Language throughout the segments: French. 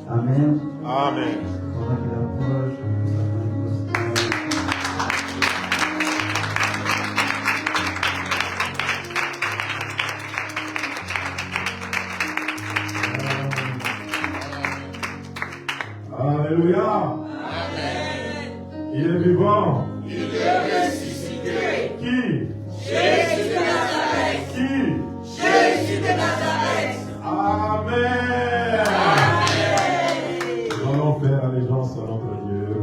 Amen. Amen. Pendant qu'il approche, Alléluia. Amen. Il est vivant. Il est ressuscité. Qui? Jésus de Nazareth. Qui? Jésus de Nazareth. Amen. Amen. Nous allons faire allégeance à notre Dieu.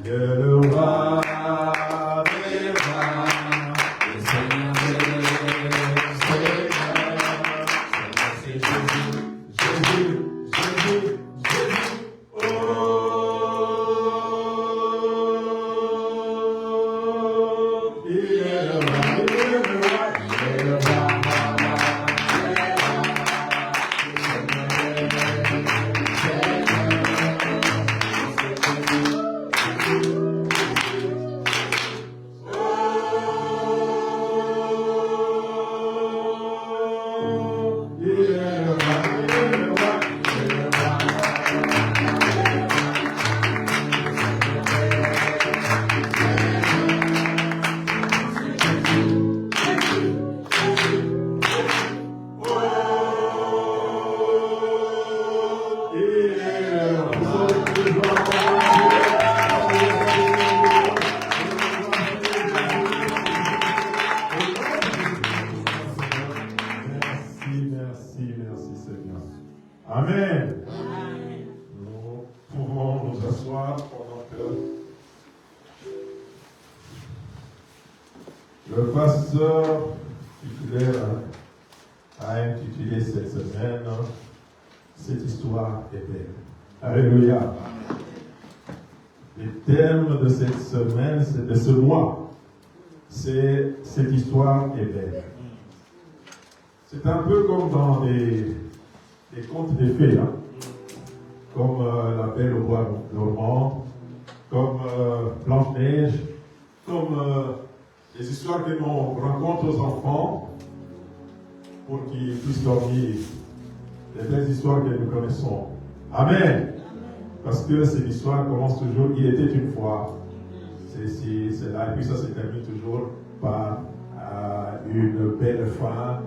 Il est le roi des rois, le Seigneur des seigneurs. C'est Jésus, Jésus, Jésus, Jésus. Oh, il est le roi, il est le roi, il est le roi. Merci Seigneur. Amen. Nous pouvons nous asseoir pendant que le pasteur titulaire a intitulé cette semaine Cette histoire est belle. Alléluia. Le thème de cette semaine, de ce mois, c'est Cette histoire est belle. C'est un peu comme dans les contes des fées, hein? Comme La Belle au bois dormant, comme Blanche-Neige, comme les histoires que l'on raconte aux enfants pour qu'ils puissent dormir, les belles histoires que nous connaissons. Amen. Parce que cette histoire commence toujours, il était une fois, c'est là, et puis ça se termine toujours par une belle fin.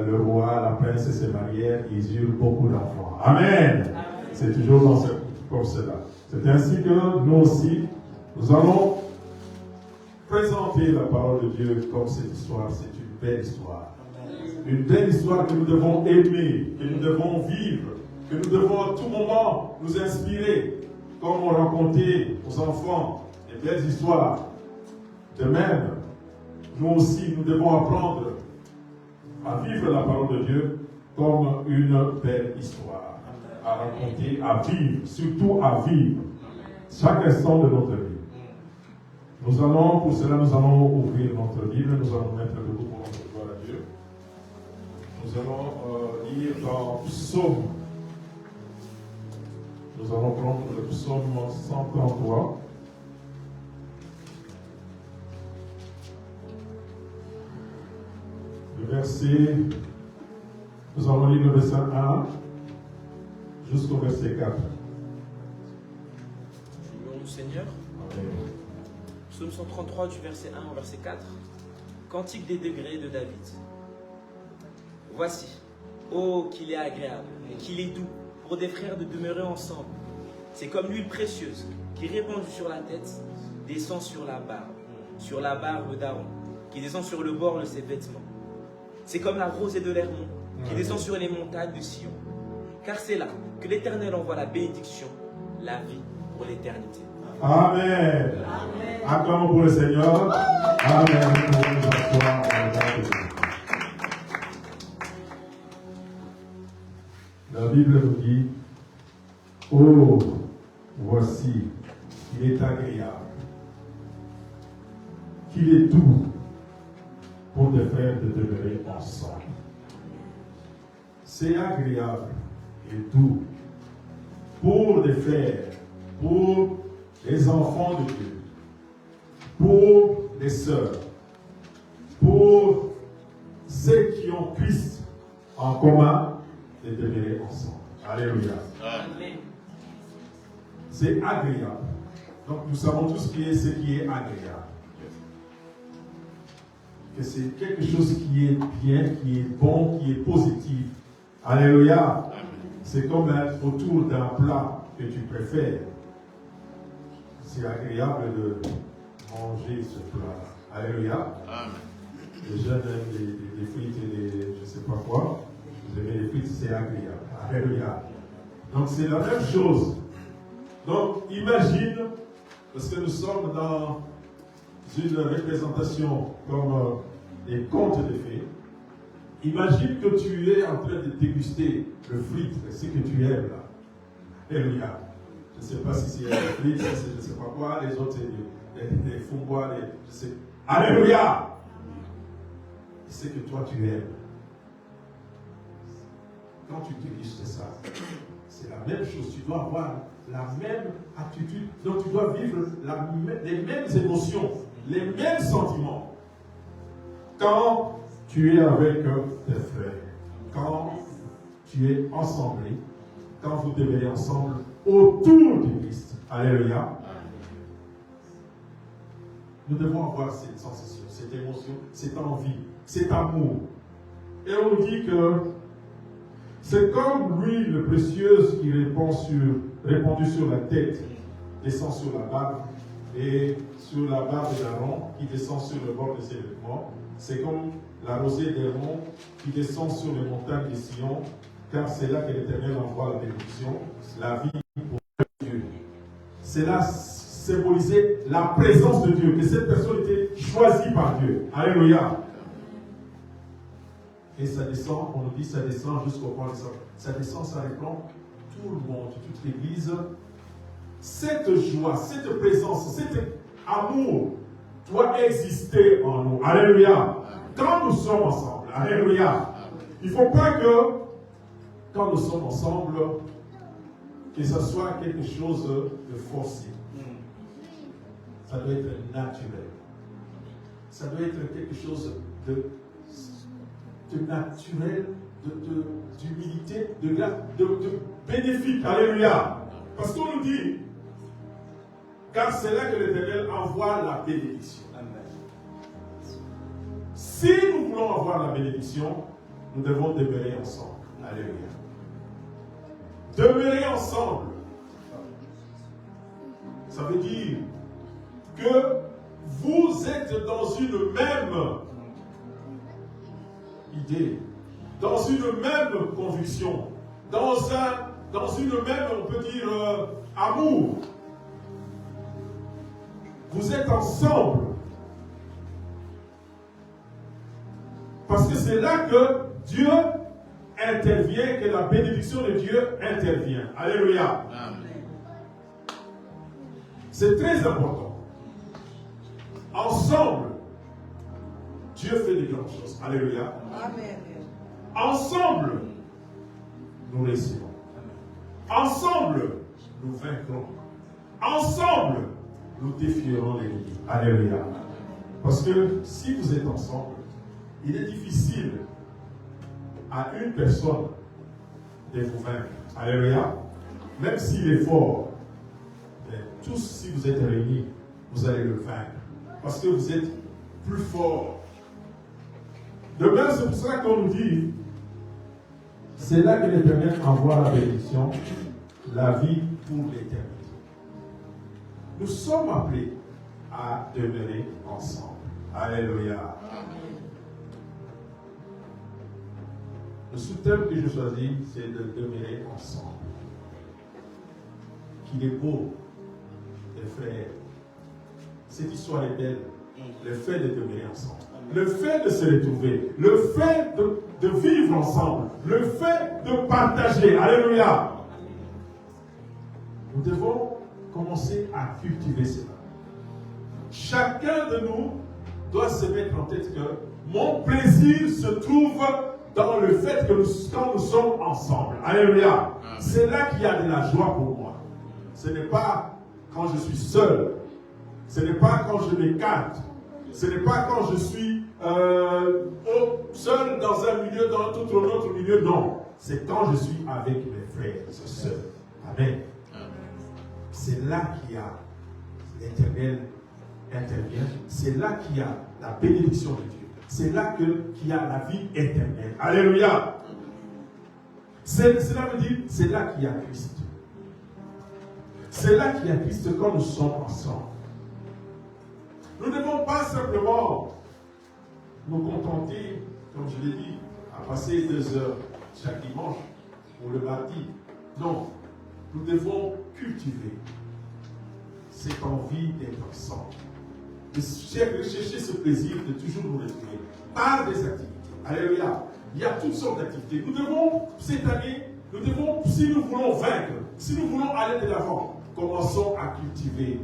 Le roi, la princesse se marièrent, ils eurent beaucoup d'enfants. Amen. C'est toujours comme cela. C'est ainsi que nous aussi, nous allons présenter la parole de Dieu comme cette histoire. C'est une belle histoire. Une belle histoire que nous devons aimer, que nous devons vivre, que nous devons à tout moment nous inspirer, comme on racontait aux enfants des belles histoires. De même, nous aussi, nous devons apprendre à vivre la parole de Dieu comme une belle histoire, à raconter, à vivre, surtout à vivre, chaque instant de notre vie. Pour cela, nous allons ouvrir notre Bible, nous allons mettre debout pour rendre gloire à Dieu. Nous allons lire dans Psaume. Nous allons prendre le Psaume 133. Nous allons lire le verset 1 jusqu'au verset 4. Louons le Seigneur. Amen. Psaume 133 du verset 1 au verset 4. Cantique des degrés de David. Voici, oh qu'il est agréable et qu'il est doux pour des frères de demeurer ensemble. C'est comme l'huile précieuse qui répandue sur la tête descend sur la barbe d'Aaron, qui descend sur le bord de ses vêtements. C'est comme la rosée de l'Hermon qui descend sur les montagnes de Sion. Car c'est là que l'Éternel envoie la bénédiction, la vie pour l'éternité. Amen. Acclamons pour le Seigneur. Amen. Nous pouvons nous asseoir. La Bible nous dit, oh, voici, il est agréable. qu'il est doux pour des frères de demeurer ensemble. C'est agréable et doux pour les frères, pour les enfants de Dieu, pour les sœurs, pour ceux qui ont Christ en commun de demeurer ensemble. Alléluia. Amen. C'est agréable. Donc nous savons tous ce qui est agréable. Que c'est quelque chose qui est bien, qui est bon, qui est positif. Alléluia. C'est comme être autour d'un plat que tu préfères. C'est agréable de manger ce plat. Alléluia. Les jeunes aiment les frites et les je ne sais pas quoi. Vous aimez les frites, c'est agréable. Alléluia. Donc c'est la même chose. Donc imagine, parce que nous sommes dans une représentation comme les contes de fées, imagine que tu es en train de déguster le frite, ce que tu aimes là. Alléluia. Je ne sais pas si c'est les frites, c'est je ne sais pas quoi, les autres c'est les fumbois, je sais. Alléluia. C'est que toi tu aimes. Quand tu dégustes ça, c'est la même chose. Tu dois avoir la même attitude. Donc tu dois vivre les mêmes émotions, les mêmes sentiments. Quand tu es avec tes frères, quand tu es ensemble, quand vous demeurez ensemble autour du Christ. Alléluia. Nous devons avoir cette sensation, cette émotion, cette envie, cet amour. Et on nous dit que c'est comme l'huile précieuse qui répandue sur la tête, descend sur la barbe, et sur la barbe d'Aaron qui descend sur le bord de ses vêtements. C'est comme la rosée d'Aaron qui descend sur les montagnes de Sion, car c'est là que l'Éternel envoie la bénédiction, la vie pour Dieu. C'est là symboliser la présence de Dieu, que cette personne était choisie par Dieu. Alléluia. Et ça descend, on nous dit ça descend jusqu'au point de ça descend, ça répand tout le monde, toute l'église. Cette joie, cette présence, cet amour doit exister en nous. Alléluia. Quand nous sommes ensemble, alléluia. Il ne faut pas que, quand nous sommes ensemble, que ce soit quelque chose de forcé. Ça doit être naturel. Ça doit être quelque chose de naturel, d'humilité, de bénéfique. Alléluia. Parce qu'on nous dit, car c'est là que l'Éternel envoie la bénédiction. Amen. Si nous voulons avoir la bénédiction, nous devons demeurer ensemble. Alléluia. Demeurer ensemble. Ça veut dire que vous êtes dans une même idée, dans une même conviction, dans une même, on peut dire, amour. Vous êtes ensemble. Parce que c'est là que Dieu intervient, que la bénédiction de Dieu intervient. Alléluia. Amen. C'est très important. Ensemble, Dieu fait de grandes choses. Alléluia. Amen. Ensemble, nous réussirons. Ensemble, nous vaincrons. Ensemble, nous défierons l'ennemi. Alléluia. Parce que si vous êtes ensemble, il est difficile à une personne de vous vaincre. Alléluia. Même s'il est fort, mais tous, si vous êtes réunis, vous allez le vaincre. Parce que vous êtes plus fort. De même, c'est pour cela qu'on nous dit, c'est là que l'Éternel envoie la bénédiction, la vie pour l'éternité. Nous sommes appelés à demeurer ensemble. Alléluia. Le sous-thème que je choisis, c'est de demeurer ensemble. Qu'il est beau, les frères. Cette histoire est belle. Le fait de demeurer ensemble. Le fait de se retrouver. Le fait de vivre ensemble. Le fait de partager. Alléluia. Nous devons commencer à cultiver cela. Chacun de nous doit se mettre en tête que mon plaisir se trouve dans le fait que quand nous sommes ensemble. Alléluia. C'est là qu'il y a de la joie pour moi. Ce n'est pas quand je suis seul. Ce n'est pas quand je m'écarte. Ce n'est pas quand je suis seul dans un milieu, dans tout un autre milieu. Non. C'est quand je suis avec mes frères et sœurs. Amen. C'est là qu'il y a l'Éternel intervient. C'est là qu'il y a la bénédiction de Dieu. C'est là qu'il y a la vie éternelle. Alléluia. Cela veut dire, c'est là qu'il y a Christ. C'est là qu'il y a Christ quand nous sommes ensemble. Nous ne devons pas simplement nous contenter, comme je l'ai dit, à passer 2 heures chaque dimanche ou le mardi. Non, nous devons cultiver cette envie d'être ensemble, de chercher ce plaisir de toujours nous retrouver par des activités. Alléluia. Il y a toutes sortes d'activités. Nous devons, cette année, si nous voulons vaincre, si nous voulons aller de l'avant, commençons à cultiver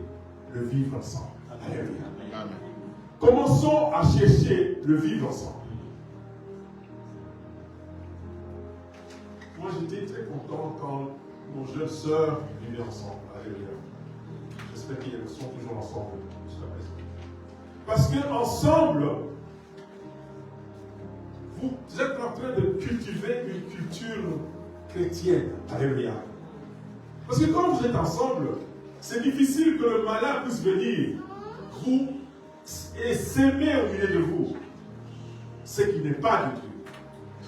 le vivre ensemble. Alléluia. Amen. Commençons à chercher le vivre ensemble. Moi, j'étais très content quand nos jeunes sœurs vivaient ensemble. Alléluia. J'espère qu'elles sont toujours ensemble jusqu'à présent. Parce qu'ensemble, vous êtes en train de cultiver une culture chrétienne. Alléluia. Parce que quand vous êtes ensemble, c'est difficile que le malin puisse venir vous et s'aimer au milieu de vous. Ce qui n'est pas de Dieu.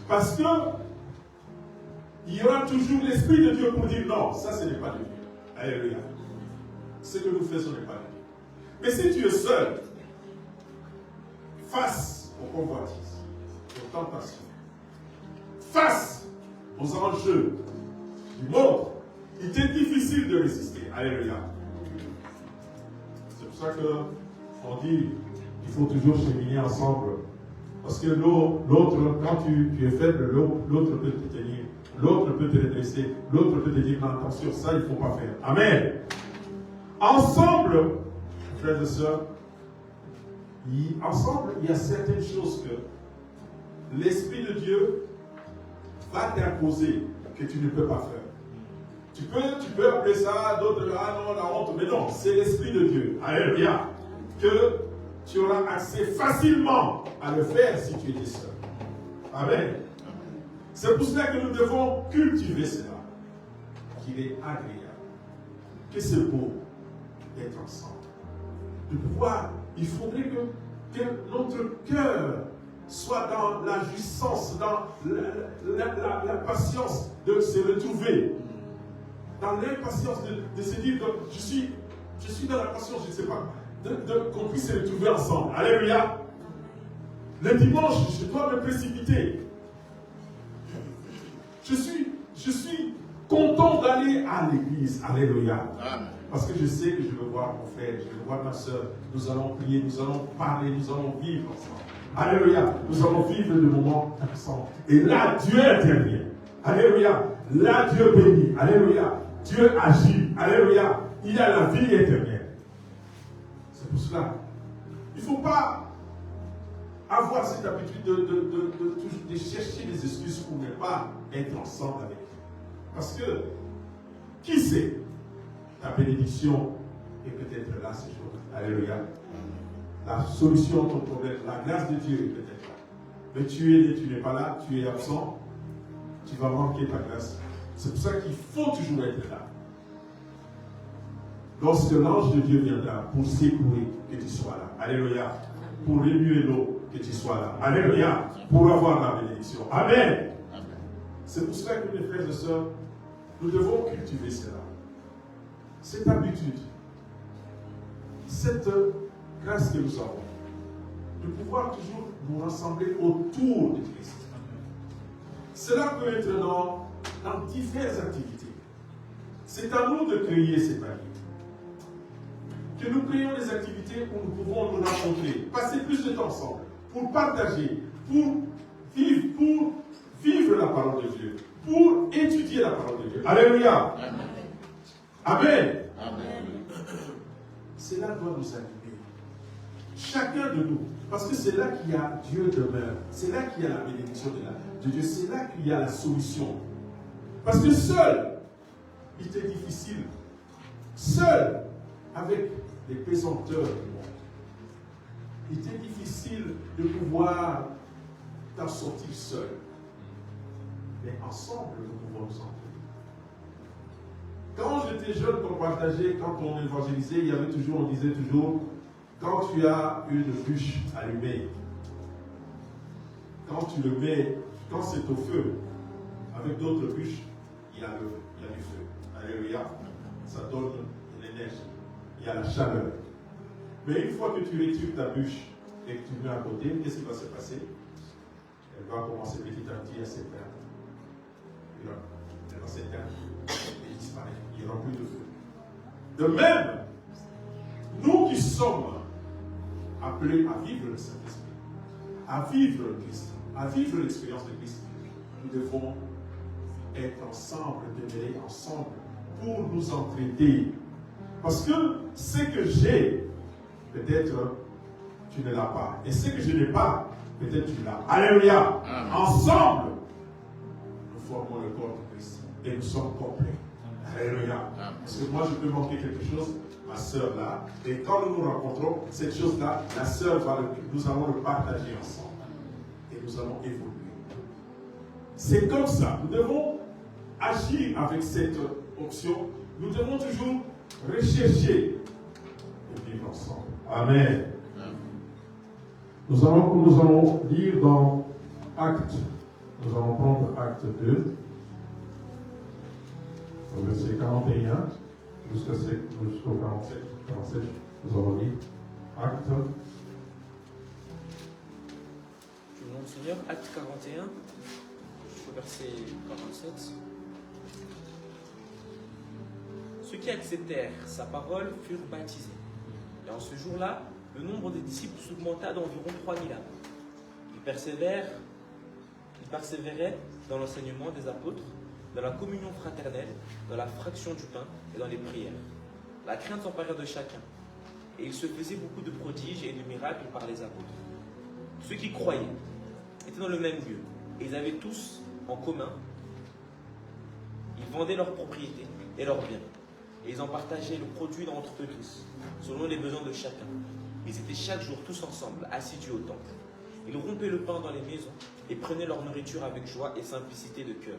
Parce que il y aura toujours l'Esprit de Dieu pour dire non, ça ce n'est pas de Dieu. Alléluia. Ce que nous faisons n'est pas de Dieu. Mais si tu es seul, face aux convoitises, aux tentations, face aux enjeux du monde, il est difficile de résister. Alléluia. C'est pour ça qu'on dit qu'il faut toujours cheminer ensemble. Parce que l'autre, quand tu es faible, l'autre peut te tenir. L'autre peut te redresser. L'autre peut te dire non, attention, ça il ne faut pas faire. Amen. Ensemble, frères et sœurs, ensemble, il y a certaines choses que l'Esprit de Dieu va t'imposer que tu ne peux pas faire. Tu peux appeler ça, d'autres, ah non, la honte, mais non, c'est l'Esprit de Dieu. Alléluia. Que tu auras accès facilement à le faire si tu étais seul. Amen. C'est pour cela que nous devons cultiver cela. Qu'il est agréable. Que c'est beau d'être ensemble. De pouvoir, il faudrait que notre cœur soit dans la jouissance, dans la patience de se retrouver. Dans l'impatience de se dire que je suis dans la patience, je ne sais pas, qu'on puisse se retrouver ensemble. Alléluia. Le dimanche, je dois me précipiter. Je suis content d'aller à l'église. Alléluia. Amen. Parce que je sais que je veux voir mon frère, je veux voir ma soeur. Nous allons prier, nous allons parler, nous allons vivre ensemble. Alléluia. Nous allons vivre le moment ensemble. Et là, Dieu intervient. Alléluia. Là, Dieu bénit. Alléluia. Dieu agit. Alléluia. Il a la vie éternelle. C'est pour cela. Il ne faut pas avoir cette habitude de chercher des excuses pour ne pas être ensemble avec lui. Parce que, qui sait, ta bénédiction est peut-être là ce jour. Alléluia. La solution à ton problème, la grâce de Dieu est peut-être là. Mais tu n'es pas là, tu es absent, tu vas manquer ta grâce. C'est pour ça qu'il faut toujours être là. Lorsque l'ange de Dieu viendra pour secourir, que tu sois là. Alléluia. Pour remuer l'eau, que tu sois là. Alléluia. Pour avoir la bénédiction. Amen. C'est pour cela que mes frères et sœurs, nous devons cultiver cela. Cette habitude, cette grâce que nous avons, de pouvoir toujours nous rassembler autour de Christ. Cela peut être dans diverses activités. C'est à nous de créer cette activité. Que nous créons des activités où nous pouvons nous rencontrer, passer plus de temps ensemble, pour partager, pour vivre la parole de Dieu, pour étudier la parole de Dieu. Alléluia. Amen. Amen. Cela doit nous animer. chacun de nous. Parce que c'est là qu'il y a Dieu demeure. C'est là qu'il y a la bénédiction de Dieu. C'est là qu'il y a la solution. Parce que seul, il était difficile. Seul, avec les pesanteurs du monde, il était difficile de pouvoir t'en sortir seul. Mais ensemble, nous pouvons nous en sortir. Quand j'étais jeune, qu'on partageait, quand on évangélisait, on disait toujours, quand tu as une bûche allumée, quand tu le mets, quand c'est au feu, avec d'autres bûches, il y a du feu. Alléluia. Ça donne de l'énergie. Il y a la chaleur. Mais une fois que tu retires ta bûche et que tu mets à côté, qu'est-ce qui va se passer? Elle va commencer petit à petit à s'éteindre. Elle va s'éteindre et disparaître. Il n'y aura plus de feu. De même, nous qui sommes appelés à vivre le Saint-Esprit, à vivre le Christ, à vivre l'expérience de Christ, nous devons être ensemble, demeurer ensemble pour nous entraider. Parce que ce que j'ai, peut-être tu ne l'as pas. Et ce que je n'ai pas, peut-être tu l'as. Alléluia. Amen. Ensemble, nous formons le corps de Christ. Et nous sommes complets. Alléluia. Amen. Parce que moi, je peux manquer quelque chose, ma soeur là. Et quand nous nous rencontrons, cette chose-là, la soeur nous allons le partager ensemble. Et nous allons évoluer. C'est comme ça. Nous devons agir avec cette option. Nous devons toujours rechercher et vivre ensemble. Amen. Nous allons lire dans Actes. Nous allons prendre Acte 2, au verset 41 jusqu'au 47. Nous allons lire Acte. Je vous demande, Seigneur, Acte 41, jusqu'au verset 47. Ceux qui acceptèrent sa parole furent baptisés. Et en ce jour-là, le nombre des disciples s'augmenta d'environ 3000 âmes. Ils persévéraient dans l'enseignement des apôtres, dans la communion fraternelle, dans la fraction du pain et dans les prières. La crainte s'emparait de chacun. Et il se faisait beaucoup de prodiges et de miracles par les apôtres. Ceux qui croyaient étaient dans le même lieu. Et ils avaient tous en commun. Ils vendaient leurs propriétés et leurs biens. Et ils en partageaient le produit entre eux tous, selon les besoins de chacun. Ils étaient chaque jour tous ensemble, assidus au temple. Ils rompaient le pain dans les maisons et prenaient leur nourriture avec joie et simplicité de cœur,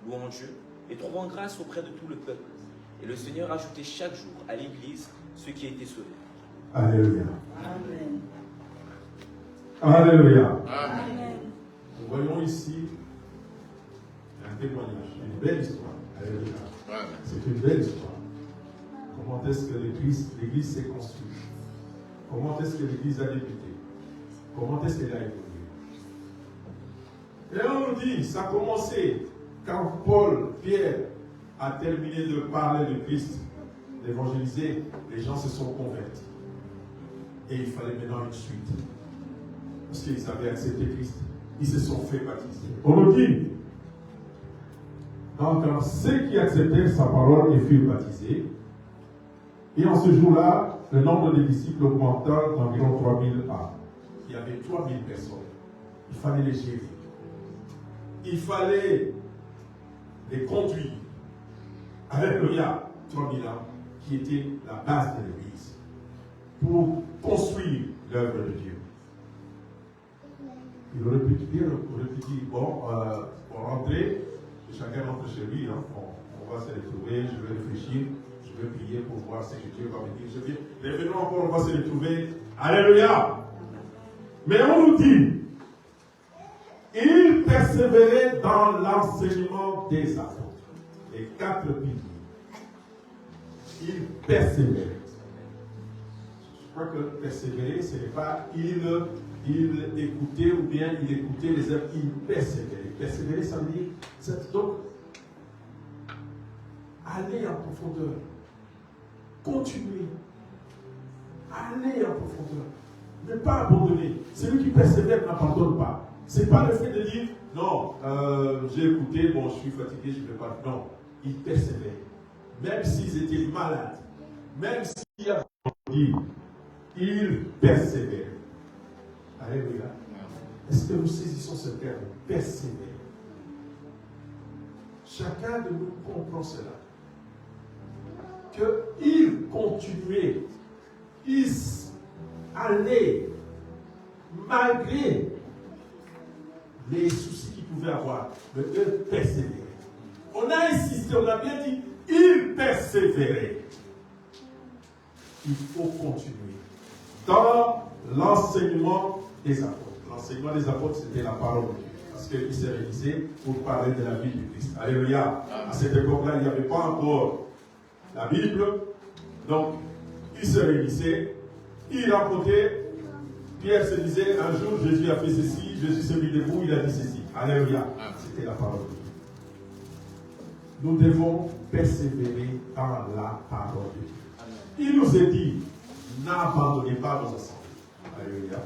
louant Dieu et trouvant grâce auprès de tout le peuple. Et le Seigneur ajoutait chaque jour à l'Église ceux qui étaient sauvés. Alléluia. Amen. Alléluia. Amen. Nous voyons ici un témoignage, une belle histoire. Alléluia. C'est une belle histoire. Comment est-ce que l'Église s'est construite? Comment est-ce que l'Église a débuté? Comment est-ce qu'elle a évolué? Et on nous dit, ça a commencé quand Pierre a terminé de parler de Christ, d'évangéliser, les gens se sont convertis. Et il fallait maintenant une suite. Parce qu'ils avaient accepté Christ. Ils se sont fait baptiser. On nous dit, donc ceux qui acceptaient sa parole et furent baptisés, et en ce jour-là, le nombre des disciples augmenta d'environ 3000 âmes. Il y avait 3000 personnes. Il fallait les gérer. Il fallait les conduire. Alléluia. 3000 âmes qui étaient la base de l'Église pour construire l'œuvre de Dieu. Il aurait pu dire, bon, pour rentrer, chacun rentre chez lui, hein, on va se retrouver, je vais réfléchir. Je vais prier pour voir ce que Dieu va me dire. Revenons encore, on va se retrouver. Alléluia. Mais on nous dit, il persévérait dans l'enseignement des apôtres. Les 4 piliers. Il persévérait. Je crois que persévérer, ce n'est pas il écoutait ou bien il écoutait les œuvres. Il persévérait. Persévérer, ça veut dire, donc, aller en profondeur. Continuer. Aller en profondeur. Ne pas abandonner. Celui qui persévère n'abandonne pas. Ce n'est pas le fait de dire, non, j'ai écouté, bon, je suis fatigué, je ne vais pas. Non, ils persévèrent. Même s'ils étaient malades, même s'il y a dit, Il persévère. Alléluia. Est-ce que nous saisissons ce terme, persévérer? Chacun de nous comprend cela. Qu'il continuait, il allait, malgré les soucis qu'il pouvait avoir, mais il persévérait. On a insisté, on a bien dit, il persévérait. Il faut continuer. Dans l'enseignement des apôtres. L'enseignement des apôtres, c'était la parole de Dieu. Parce qu'ils se réunissaient pour parler de la vie du Christ. Alléluia. À cette époque-là, il n'y avait pas encore la Bible. Donc, ils se réunissaient. Ils racontaient. Pierre se disait, un jour, Jésus a fait ceci. Jésus s'est mis debout, il a dit ceci. Alléluia. C'était la parole de Dieu. Nous devons persévérer dans la parole de Dieu. Il nous est dit, n'abandonnez pas vos assemblées. Alléluia.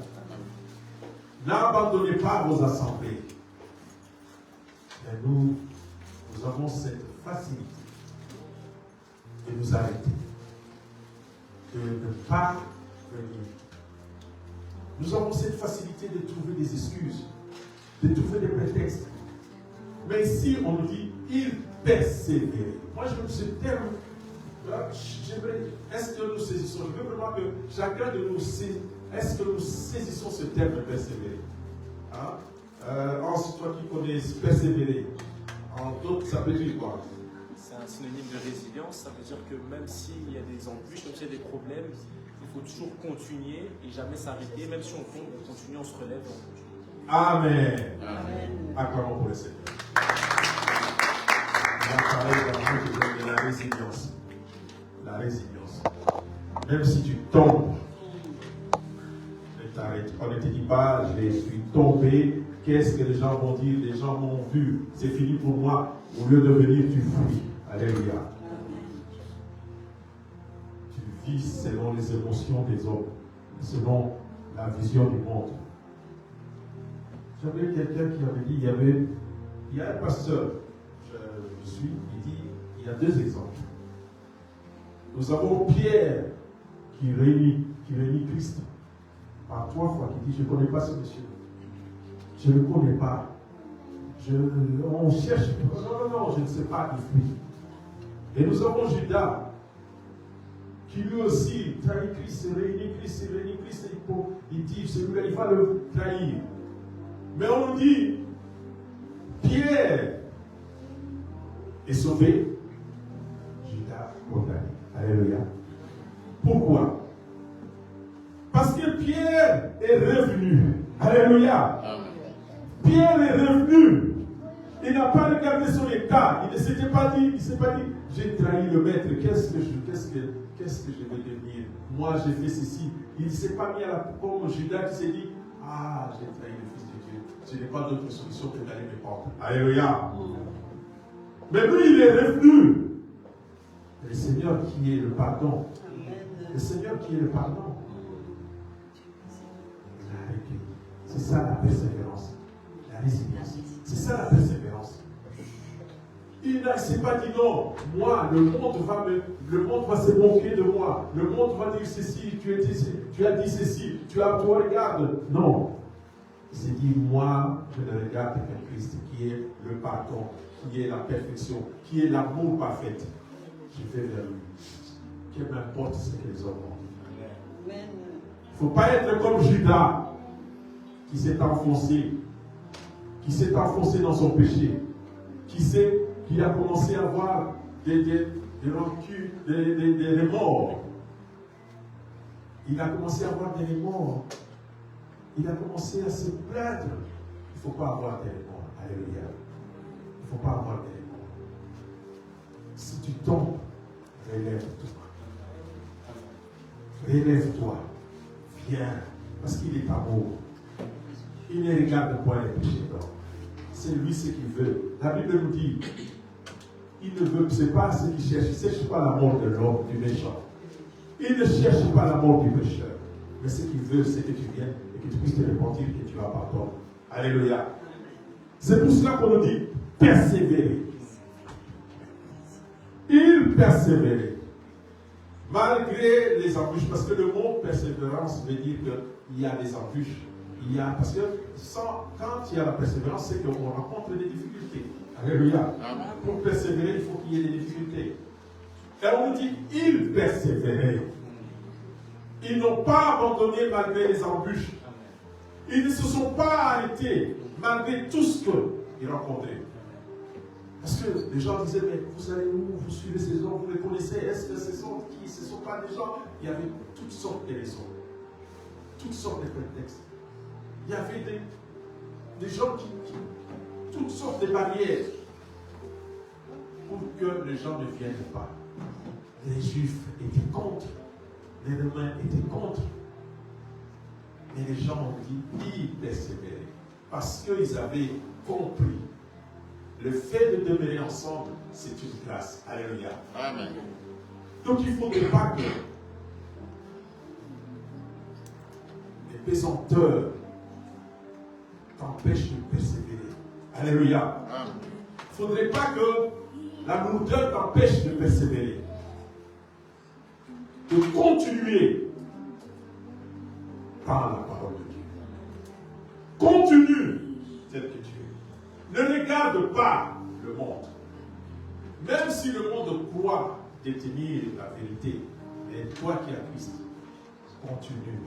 N'abandonnez pas vos assemblées. Mais nous avons cette facilité de nous arrêter, de ne pas venir. Nous avons cette facilité de trouver des excuses, de trouver des prétextes. Mais ici, on nous dit, il persévère. Moi, je me suis tellement... Est-ce que nous saisissons? Je veux vraiment que chacun de nous saisisse. Est-ce que nous saisissons ce terme de persévérer? Ensuite, toi qui connais persévérer, en d'autres, ça veut dire quoi? C'est un synonyme de résilience. Ça veut dire que même s'il y a des embûches, même s'il y a des problèmes, il faut toujours continuer et jamais s'arrêter. Même si on tombe, on continue, on se relève. On continue. Amen. Amen. Acclamons pour le Seigneur. On va parler de la résilience. La résilience. Même si tu tombes, ne t'arrête. On ne te dit pas, je suis tombé, qu'est-ce que les gens vont dire? Les gens m'ont vu, c'est fini pour moi. Au lieu de venir, tu fuis. Alléluia. Tu vis selon les émotions des hommes, selon la vision du monde. J'avais quelqu'un qui avait dit, il y a un pasteur, je suis, il dit, il y a deux exemples. Nous avons Pierre qui réunit Christ par 3 fois, qui dit, je ne connais pas ce monsieur. Je ne le connais pas. On cherche, non, je ne sais pas, il fuit. Et nous avons Judas, qui lui aussi trahit Christ, réunit Christ, il dit, celui-là, il va le trahir. Mais on dit, Pierre est sauvé, Judas condamné. Alléluia. Pourquoi? Parce que Pierre est revenu. Alléluia. Pierre est revenu. Il n'a pas regardé son état. Il ne s'est pas dit, j'ai trahi le maître. Qu'est-ce que je vais devenir? Moi, j'ai fait ceci. Il ne s'est pas mis à la comme Judas qui s'est dit, j'ai trahi le Fils de Dieu. Je n'ai pas d'autre solution que d'aller me pendre. Alléluia. Mais lui, il est revenu. Le Seigneur qui est le pardon. Le Seigneur qui est le pardon. Il a arrêté. C'est ça la persévérance. La résilience. C'est ça la persévérance. Il ne s'est pas dit non, moi, le monde va se moquer de moi. Le monde va dire ceci, tu as dit ceci, toi regarde. Non. Il s'est dit, moi, je ne regarde qu'un Christ qui est le pardon, qui est la perfection, qui est l'amour parfait. Je vais vers lui. Que m'importe ce que les hommes ont dit. Il ne faut pas être comme Judas qui s'est enfoncé dans son péché, qui a commencé à avoir des rancunes, des remords. Il a commencé à avoir des remords. Il a commencé à se plaindre. Il ne faut pas avoir des remords. Alléluia. Il ne faut pas avoir des remords. Si tu tombes, relève-toi. Relève-toi. Viens. Parce qu'il est amour. Il ne regarde point les péchés d'homme. C'est lui ce qu'il veut. La Bible nous dit, il ne veut, c'est pas ce qu'il cherche. Il ne cherche pas la mort de l'homme, du méchant. Il ne cherche pas la mort du pécheur. Mais ce qu'il veut, c'est que tu viennes et que tu puisses te repentir et que tu vas pardon. Alléluia. C'est pour cela qu'on nous dit persévérer. Il persévérait. Malgré les embûches, parce que le mot persévérance veut dire qu'il y a des embûches. Parce que quand il y a la persévérance, c'est qu'on rencontre des difficultés. Alléluia. Pour persévérer, il faut qu'il y ait des difficultés. Et on nous dit, ils persévéraient. Ils n'ont pas abandonné malgré les embûches. Ils ne se sont pas arrêtés malgré tout ce qu'ils rencontraient. Parce que les gens disaient, mais vous allez où? Vous suivez ces gens, vous les connaissez? Est-ce que ce sont qui? Ce ne sont pas des gens? Il y avait toutes sortes de raisons, toutes sortes de prétextes. Il y avait des gens toutes sortes de barrières pour que les gens ne viennent pas. Les Juifs étaient contre, les Romains étaient contre. Mais les gens ont dit, ils persévéraient. Parce qu'ils avaient compris. Le fait de demeurer ensemble, c'est une grâce. Alléluia. Amen. Donc il ne faudrait pas que les pesanteurs t'empêchent de persévérer. Alléluia. Il ne faudrait pas que la lourdeur t'empêche de persévérer. De continuer par la parole de Dieu. Continue tel que tu es. Ne regarde pas le monde. Même si le monde croit détenir la vérité, mais toi qui as Christ, continue.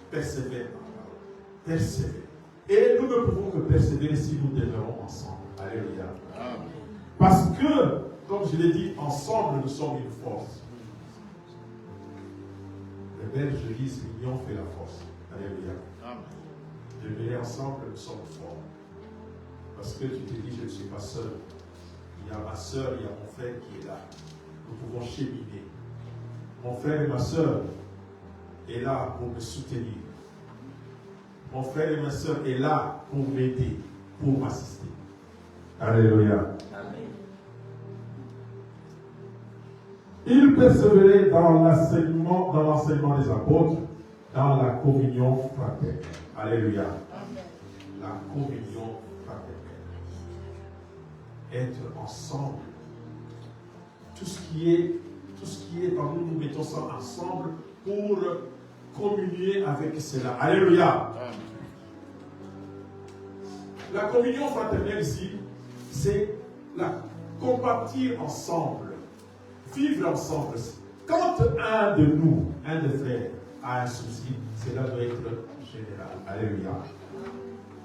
Persévère par la parole. Persévère. Et nous ne pouvons que persévérer si nous demeurons ensemble. Alléluia. Parce que, comme je l'ai dit, ensemble nous sommes une force. Les Belges disent l'union fait la force. Alléluia. Demeurer ensemble, nous sommes forts. Parce que tu te dis, je ne suis pas seul. Il y a ma soeur, il y a mon frère qui est là. Nous pouvons cheminer. Mon frère et ma soeur est là pour me soutenir. Mon frère et ma soeur est là pour m'aider, pour m'assister. Alléluia. Il persévérait dans l'enseignement des apôtres, dans la communion fraternelle. Alléluia. La communion fraternelle. Être ensemble. Tout ce qui est en nous, nous mettons ça ensemble pour communier avec cela. Alléluia. La communion fraternelle ici, c'est la compartir ensemble, vivre ensemble. Quand un de nous, un des frères, a un souci, cela doit être général. Alléluia.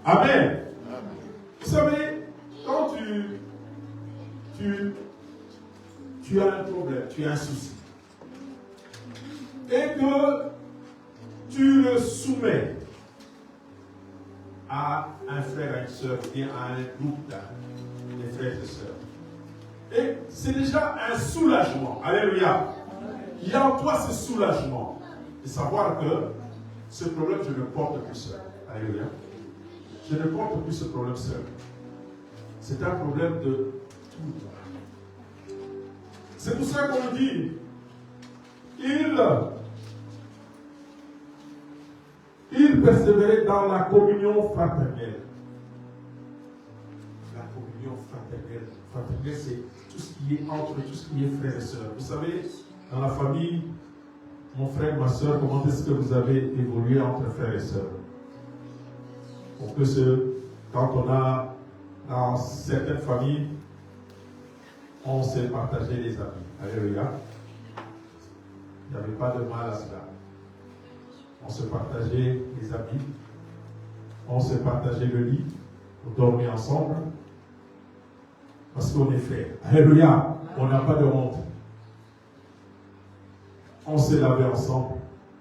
Amen. Vous savez, quand tu as un problème, tu as un souci, et que tu le soumets à un frère, à une soeur, ou bien à un groupe de frères et sœurs, et c'est déjà un soulagement. Alléluia. Il y a en toi ce soulagement de savoir que ce problème, je ne le porte plus seul. Alléluia. Je ne porte plus ce problème seul. C'est un problème de tout le temps. C'est pour ça qu'on dit, il persévérait dans la communion fraternelle. La communion fraternelle. Fraternelle, c'est tout ce qui est entre, tout ce qui est frères et sœurs. Vous savez, dans la famille, mon frère, ma soeur, comment est-ce que vous avez évolué entre frères et sœurs? Pour que quand on a dans certaines familles, on s'est partagé les amis. Alléluia. Il n'y avait pas de mal à cela. On se partageait les habits, on se partageait le lit, on dormait ensemble, parce qu'on est frères. Alléluia, on n'a pas de honte. On s'est lavé ensemble,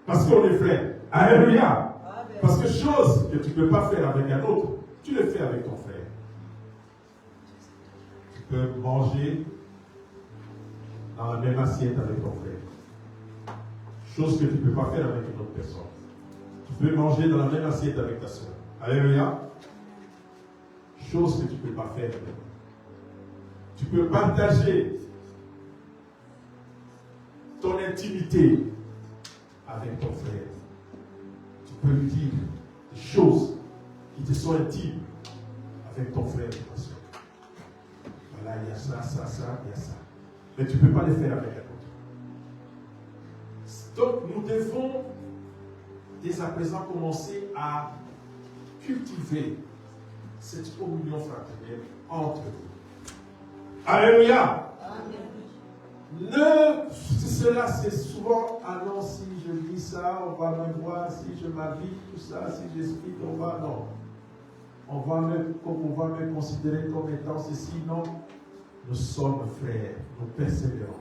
parce qu'on est frères. Alléluia. Parce que chose que tu ne peux pas faire avec un autre, tu le fais avec ton frère. Tu peux manger dans la même assiette avec ton frère. Chose que tu ne peux pas faire avec une autre personne. Tu peux manger dans la même assiette avec ta soeur. Alléluia. Chose que tu ne peux pas faire avec toi. Tu peux partager ton intimité avec ton frère. Tu peux lui dire des choses qui te sont intimes avec ton frère et ta soeur. Voilà, il y a ça, ça, ça, il y a ça. Mais tu ne peux pas les faire avec un autre. Donc nous devons dès à présent commencer à cultiver cette communion fraternelle entre nous. Alléluia. Cela c'est souvent, ah non, si je dis ça, on va me voir, si je m'habille, tout ça, si j'explique, on va, non. On va me considérer comme étant ceci, non. Nous sommes frères, nous persévérons.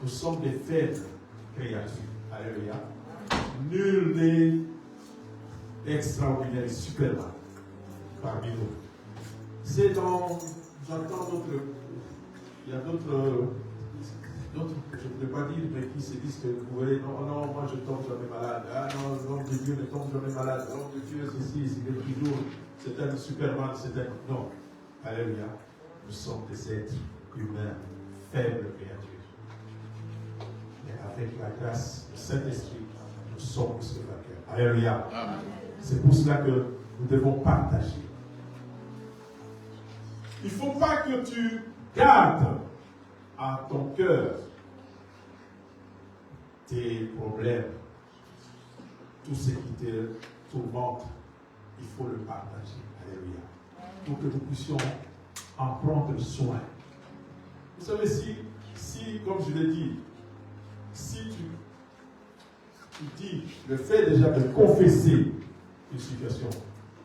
Nous sommes des faibles créatures. Alléluia. Nul n'est extraordinaire et superman parmi nous. C'est dans, j'entends d'autres, il y a d'autres, je ne peux pas dire, mais qui se disent que vous verrez, non, non, moi je tombe jamais malade. Ah non, l'homme de Dieu ne tombe jamais malade. L'homme de Dieu, c'est ici, il est toujours, c'est un superman, c'est un. Non. Alléluia. Nous sommes des êtres humains, faibles créatures. Mais avec la grâce du Saint-Esprit, nous sommes plus que vainqueurs. Alléluia. Amen. C'est pour cela que nous devons partager. Il ne faut pas que tu gardes à ton cœur tes problèmes, tout ce qui te tourmente. Il faut le partager. Alléluia. Pour que nous puissions en prendre soin. Vous savez, si comme je l'ai dit, si tu dis le fait déjà de confesser une situation,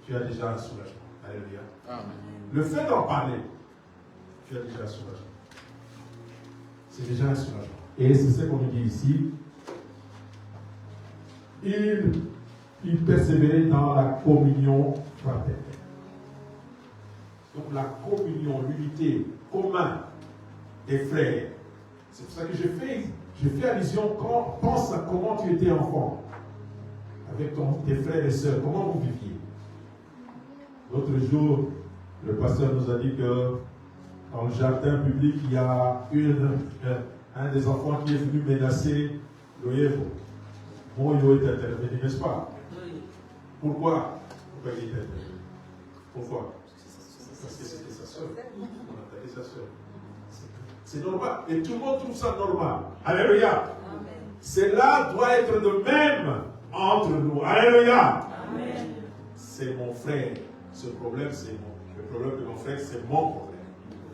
tu as déjà un soulagement. Alléluia. Amen. Le fait d'en parler, tu as déjà un soulagement. C'est déjà un soulagement. Et c'est ce qu'on nous dit ici. Il persévérait dans la communion fraternelle. Donc la communion, l'unité commune des frères. C'est pour ça que je fais allusion quand pense à comment tu étais enfant avec tes frères et sœurs, comment vous viviez. L'autre jour, le pasteur nous a dit que dans le jardin public, il y a un des enfants qui est venu menacer Loyevo. Bon, il est intervenu, n'est-ce pas? Pourquoi il est intervenu? Pourquoi? Parce que c'était sa soeur. On a attaqué sa soeur. C'est normal. Et tout le monde trouve ça normal. Alléluia. Cela doit être de même entre nous. Alléluia. Amen. C'est mon frère. Ce problème, le problème de mon frère, c'est mon problème.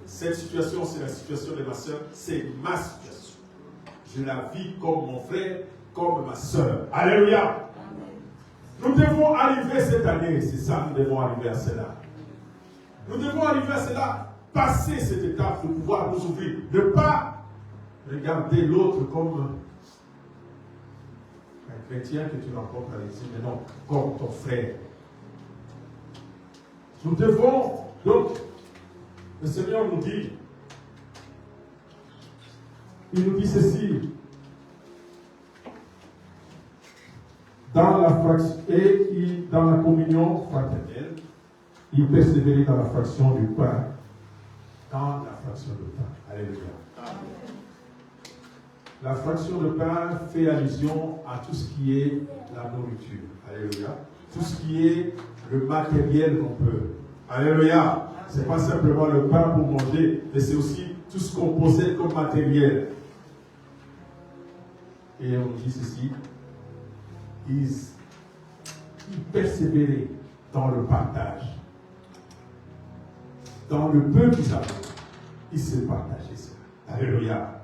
Cette situation, c'est la situation de ma soeur. C'est ma situation. Je la vis comme mon frère, comme ma soeur. Alléluia. Amen. Nous devons arriver cette année. C'est ça, nous devons arriver à cela. Nous devons arriver à cela, passer cette étape de pouvoir nous ouvrir. Ne pas regarder l'autre comme un chrétien que tu rencontres à l'église, mais non, comme ton frère. Nous devons, donc, le Seigneur nous dit, il nous dit ceci, dans la fraction, et dans la communion fraternelle, il persévérait dans la fraction du pain. Dans la fraction de pain. Alléluia. Amen. La fraction de pain fait allusion à tout ce qui est la nourriture. Alléluia. Tout ce qui est le matériel qu'on peut. Alléluia. Ce n'est pas simplement le pain pour manger, mais c'est aussi tout ce qu'on possède comme matériel. Et on dit ceci. Ils persévéraient dans le partage. Dans le peu qu'ils avaient, ils se partageaient ça. Alléluia.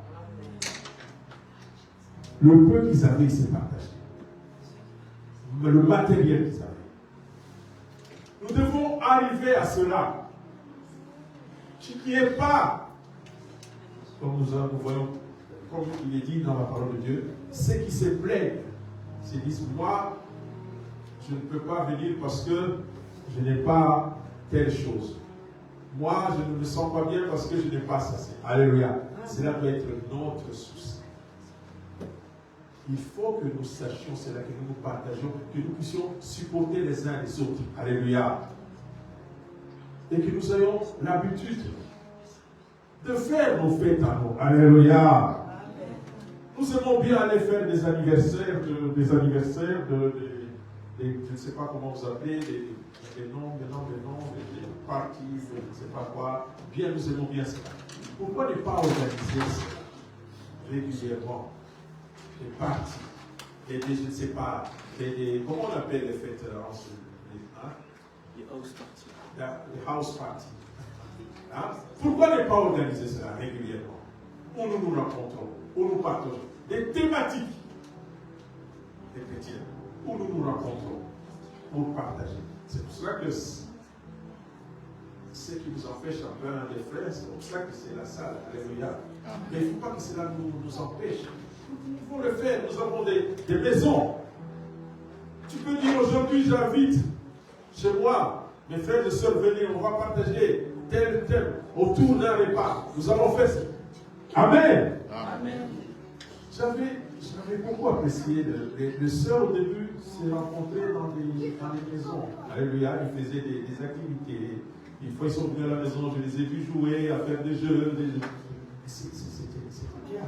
Le peu qu'ils avaient, ils se partageaient. Le matériel qu'ils avaient. Nous devons arriver à cela. Qui n'est pas, comme nous voyons, comme il est dit dans la parole de Dieu, ceux qui se plaignent, se disent, moi, je ne peux pas venir parce que je n'ai pas telle chose. Moi, je ne me sens pas bien parce que je n'ai pas ça. Alléluia. Cela doit être notre souci. Il faut que nous sachions cela, que nous nous partageons, que nous puissions supporter les uns les autres. Alléluia. Et que nous ayons l'habitude de faire nos fêtes à nous. Alléluia. Nous aimons bien aller faire des anniversaires, je ne sais pas comment vous appelez, des noms, des parties, je ne sais pas quoi. Bien, nous aimons bien cela. Pourquoi ne pas organiser cela régulièrement? parties, je ne sais pas, comment on appelle les fêtes en ce hein? Les house parties. Les house parties. Hein? Pourquoi ne pas organiser cela régulièrement? Où nous nous rencontrons, où nous partageons des thématiques des chrétiens, où nous nous rencontrons pour partager. C'est pour cela que ce qui nous empêche un peu des frères, c'est pour ça que c'est la salle. Alléluia. Mais il ne faut pas que cela nous empêche. Il faut le faire. Nous avons des maisons. Tu peux dire aujourd'hui, j'invite chez moi, mes frères et sœurs, venez, on va partager tel. Autour d'un repas. Nous allons faire ça. Amen. Amen. J'avais beaucoup apprécié. Les sœurs, au début, s'est rencontrées dans des maisons. Alléluia. Ils faisaient des activités. Une fois, ils sont venus à la maison, je les ai vus jouer, à faire des jeux. C'était bien.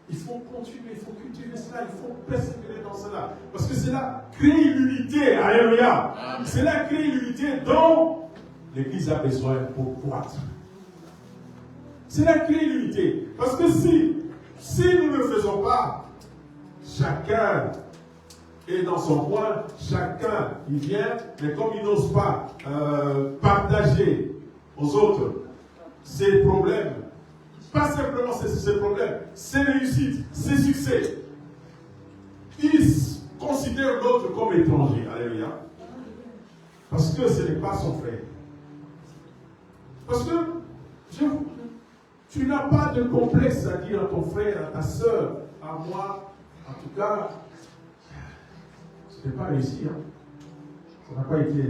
Il faut continuer, il faut cultiver cela, il faut persévérer dans cela. Parce que cela crée l'unité. Alléluia. Cela crée l'unité dont l'Église a besoin pour croître. Cela crée l'unité. Parce que si nous ne le faisons pas, chacun est dans son coin, chacun il vient, mais comme il n'ose pas partager aux autres ses problèmes, pas simplement ses problèmes, ses réussites, ses succès, il considère l'autre comme étranger. Alléluia. Parce que ce n'est pas son frère. Parce que tu n'as pas de complexe à dire à ton frère, à ta soeur, à moi, en tout cas, ce n'est pas réussi. Hein. Ça n'a pas été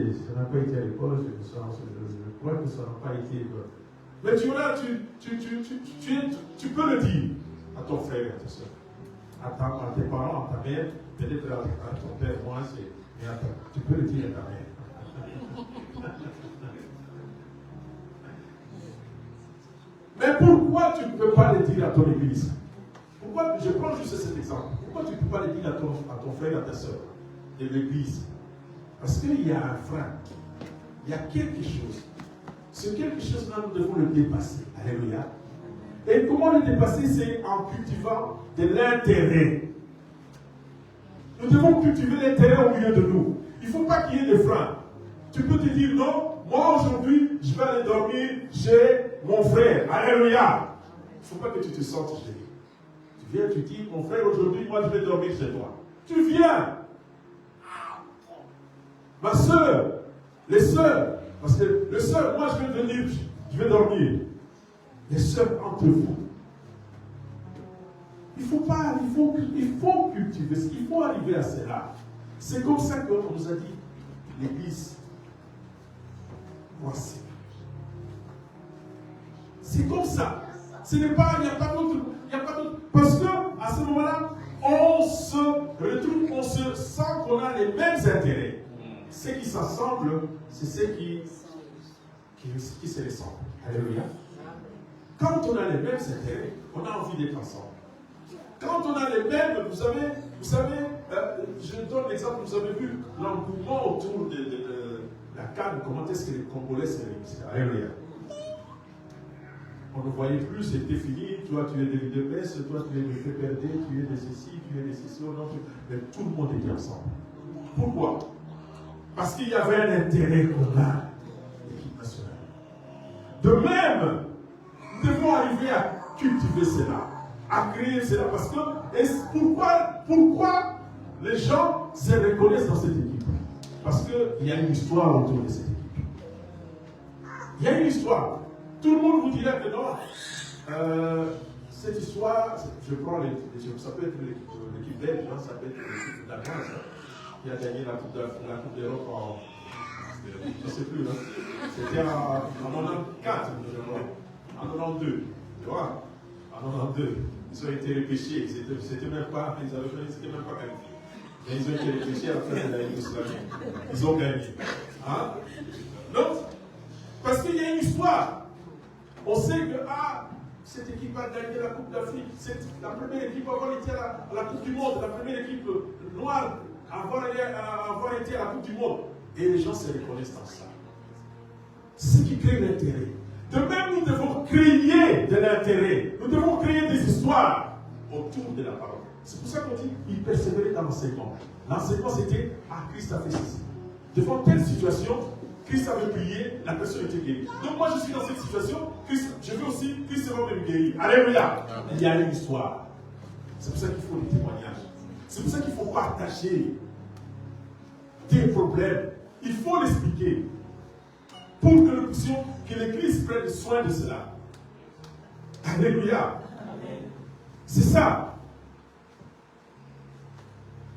à l'école, je crois que ça n'a pas été. Mais tu peux le dire à ton frère et à ta soeur, à tes parents, à ta mère, peut-être à ton père, moi, tu peux le dire à ta mère. Mais pourquoi tu ne peux pas le dire à ton église? Pourquoi, je prends juste cet exemple. Pourquoi tu ne peux pas le dire à ton frère et à ta soeur de l'église? Parce qu'il y a un frein. Il y a quelque chose. Ce quelque chose-là, nous devons le dépasser. Alléluia. Et comment le dépasser? C'est en cultivant de l'intérêt. Nous devons cultiver l'intérêt au milieu de nous. Il ne faut pas qu'il y ait de freins. Tu peux te dire non, moi aujourd'hui, je vais aller dormir chez mon frère. Alléluia. Il ne faut pas que tu te sentes gêné. Tu viens, tu dis, mon frère, aujourd'hui, moi je vais dormir chez toi. Tu viens. Ma soeur, les sœurs, parce que les sœurs, moi je vais venir, je vais dormir. Les sœurs entre vous. Il faut cultiver, il faut arriver à cela. C'est comme ça qu'on nous a dit, l'Église. Voici. C'est comme ça. Ce n'est pas, il n'y a pas d'autre. Parce que à ce moment-là, on se retrouve, on se sent qu'on a les mêmes intérêts. Ce qui s'assemble, c'est ce qui se ressemble. Alléluia. Quand on a les mêmes intérêts, on a envie d'être ensemble. Quand on a les mêmes, vous savez, je donne l'exemple, vous avez vu l'engouement autour de la CAN, comment est-ce que les Congolais se réussissent. Alléluia. On ne voyait plus, c'était fini, toi tu es de l'UDPS, toi tu es de PPRD, tu es de ceci, tu es de ceci, mais tout le monde était ensemble. Pourquoi? Parce qu'il y avait un intérêt commun, l'équipe nationale. De même, nous devons arriver à cultiver cela, à créer cela, parce que, pourquoi les gens se reconnaissent dans cette équipe? Parce qu'il y a une histoire autour de cette équipe. Il y a une histoire. Tout le monde vous dirait que non. Cette histoire, ça peut être l'équipe belge, ça peut être l'équipe danoise, qui a gagné la Coupe d'Europe en. Je ne sais plus, c'était en 94, je crois. En 92. Tu vois? En 92. Ils ont été repêchés. C'était même pas qualifiés. Mais ils ont été repêchés à la place de la Yougoslavie. Ils ont gagné. Hein? Donc, parce qu'il y a une histoire. On sait que cette équipe a gagné la Coupe d'Afrique. C'est la première équipe à avoir été à la Coupe du Monde, la première équipe noire à avoir été à la Coupe du Monde. Et les gens se reconnaissent dans ça. C'est ce qui crée l'intérêt. De même, nous devons créer de l'intérêt. Nous devons créer des histoires autour de la parole. C'est pour ça qu'on dit il persévérait dans l'enseignement. L'enseignement, c'était Christ a fait ceci. Devant telle situation, Christ avait prié, la personne était guérie. Donc moi, je suis dans cette situation, je veux aussi, Christ va me guérir. Alléluia. Il y a une histoire. C'est pour ça qu'il faut des témoignages. C'est pour ça qu'il faut partager des problèmes. Il faut l'expliquer. Pour que nous puissions, que l'Église prenne soin de cela. Alléluia. C'est ça.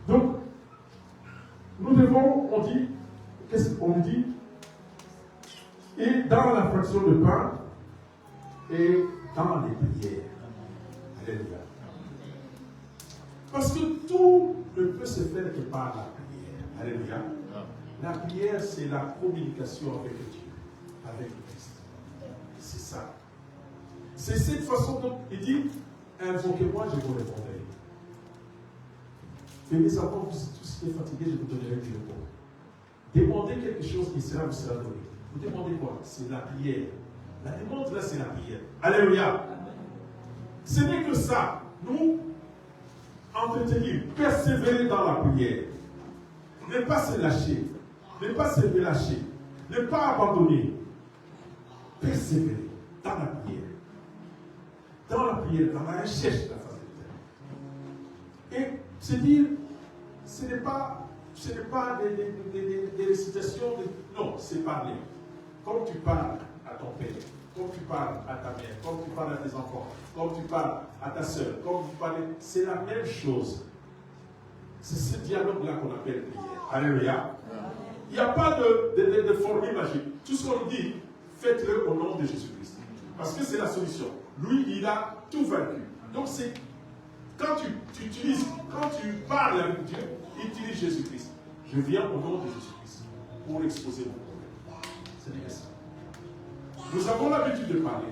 Donc, nous devons, on dit, qu'est-ce qu'on dit? Et dans la fraction de pain et dans les prières. Alléluia. Parce que tout ne peut se faire que par la prière. Alléluia. La prière, c'est la communication avec Dieu, avec le Christ. C'est ça. C'est cette façon dont il dit, invoquez-moi, je vous répondrai. Venez avant, vous tous qui êtes fatigués, je vous donnerai du repos. Demandez quelque chose qui vous sera donné. Vous demandez quoi? C'est la prière. La demande là, c'est la prière. Alléluia. Ce n'est que ça. Nous, entretenir, persévérer dans la prière. Ne pas se lâcher. Ne pas se relâcher. Ne pas abandonner. Persévérer dans la prière. Dans la prière, dans la recherche de la face de Dieu. Et se dire, ce n'est pas des récitations, non, c'est parler. Comme tu parles à ton père, comme tu parles à ta mère, comme tu parles à tes enfants, comme tu parles à ta soeur, comme tu parles, c'est la même chose. C'est ce dialogue-là qu'on appelle prière. Alléluia. Il n'y a pas de formule magique. Tout ce qu'on dit, faites-le au nom de Jésus-Christ. Parce que c'est la solution. Lui, il a tout vaincu. Donc, c'est quand tu utilises, quand tu parles avec Dieu, utilise Jésus-Christ. Je viens au nom de Jésus-Christ pour exposer mon problème. C'est bien ça. Nous avons l'habitude de parler.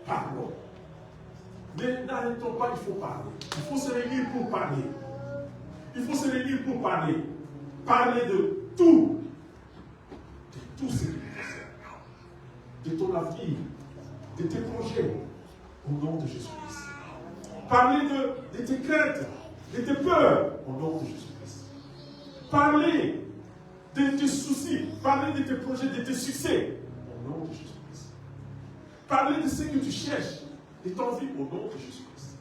Parlons. Mais n'arrêtons pas, il faut parler. Il faut se réunir pour parler. Il faut se réunir pour parler. Parler de tout. De tout ce qui te concerne. De ton avenir. De tes projets. Au nom de Jésus-Christ. Parler de tes craintes. De tes peurs. Au nom de Jésus-Christ. Parler de tes soucis. Parler de tes projets, de tes succès. Au nom de Jésus-Christ. Parler de ce que tu cherches. De ton vie au nom de Jésus-Christ.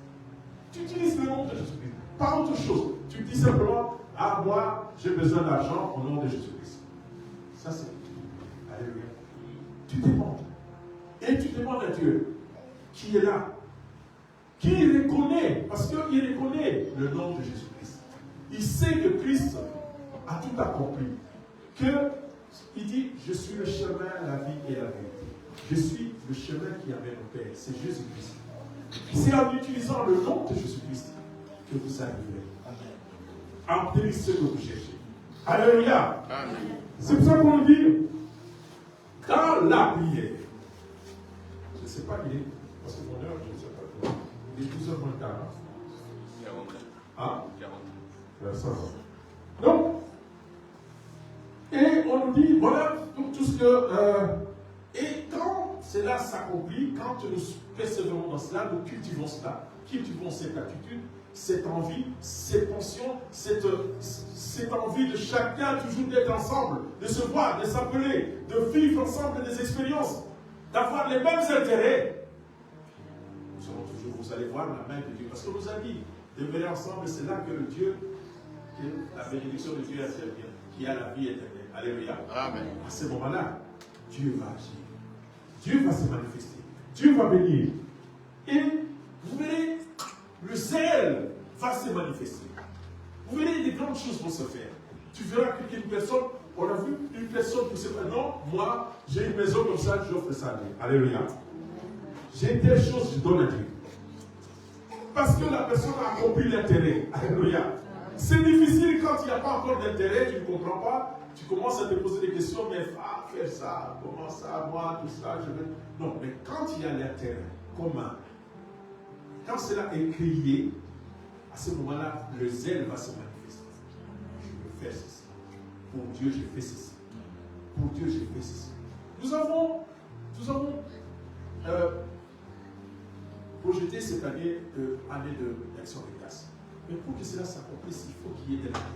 Tu utilises le nom de Jésus-Christ. Pas autre chose. Tu dis simplement, ah moi, j'ai besoin d'argent au nom de Jésus-Christ. Ça c'est. Alléluia. Tu demandes. Et tu demandes à Dieu qui est là. Qui reconnaît, parce qu'il reconnaît le nom de Jésus-Christ. Il sait que Christ a tout accompli. Il dit, je suis le chemin, la vie et la vérité. Je suis le chemin qui amène au Père. C'est Jésus-Christ. C'est en utilisant le nom de Jésus-Christ que vous arriverez à obtenir ce que vous cherchez. Alléluia. C'est pour ça qu'on dit, dans la prière, je ne sais pas il est, parce que mon heure, je ne sais pas. Il est 12h moins 40. 40. Ah, 40. ça va. Donc, et on nous dit, voilà, tout ce que... et quand cela s'accomplit, quand nous persévérons dans cela, nous cultivons cela, cultivons cette attitude, cette envie, cette pension, cette envie de chacun toujours d'être ensemble, de se voir, de s'appeler, de vivre ensemble des expériences, d'avoir les mêmes intérêts. Nous serons toujours, vous allez voir la main de Dieu. Parce qu'on nous a dit, demeurer ensemble, c'est là que le Dieu, que la bénédiction de Dieu intervient, qui a la vie éternelle. Alléluia. Amen. À ce moment-là, Dieu va agir. Dieu va se manifester. Dieu va venir. Et vous verrez, le zèle va se manifester. Vous verrez, des grandes choses vont se faire. Tu verras qu'une personne, on a vu une personne qui se dit, non, moi, j'ai une maison comme ça, j'offre ça à Dieu. Alléluia. J'ai telle chose, je donne à Dieu. Parce que la personne a compris l'intérêt. Alléluia. C'est difficile quand il n'y a pas encore d'intérêt, tu ne comprends pas. Tu commences à te poser des questions, mais faire ça, comment ça, moi, tout ça, je veux. Non, mais quand il y a l'intérêt commun, quand cela est crié, à ce moment-là, le zèle va se manifester. Je veux faire ceci. Pour Dieu, j'ai fait ceci. Pour Dieu, j'ai fait ceci. Nous avons projeté cette année d'action de grâce. Mais pour que cela s'accomplisse, il faut qu'il y ait de l'intérêt.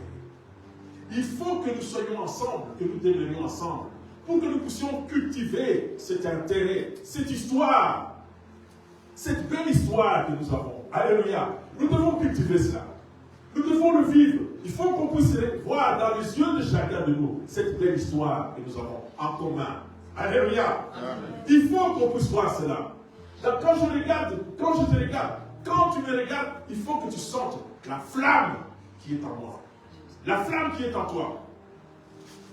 Il faut que nous soyons ensemble, que nous demeurions ensemble, pour que nous puissions cultiver cet intérêt, cette histoire, cette belle histoire que nous avons. Alléluia. Nous devons cultiver cela. Nous devons le vivre. Il faut qu'on puisse voir dans les yeux de chacun de nous cette belle histoire que nous avons en commun. Alléluia. Amen. Il faut qu'on puisse voir cela. Donc, quand je te regarde, quand tu me regardes, il faut que tu sentes la flamme qui est en moi. La flamme qui est en toi.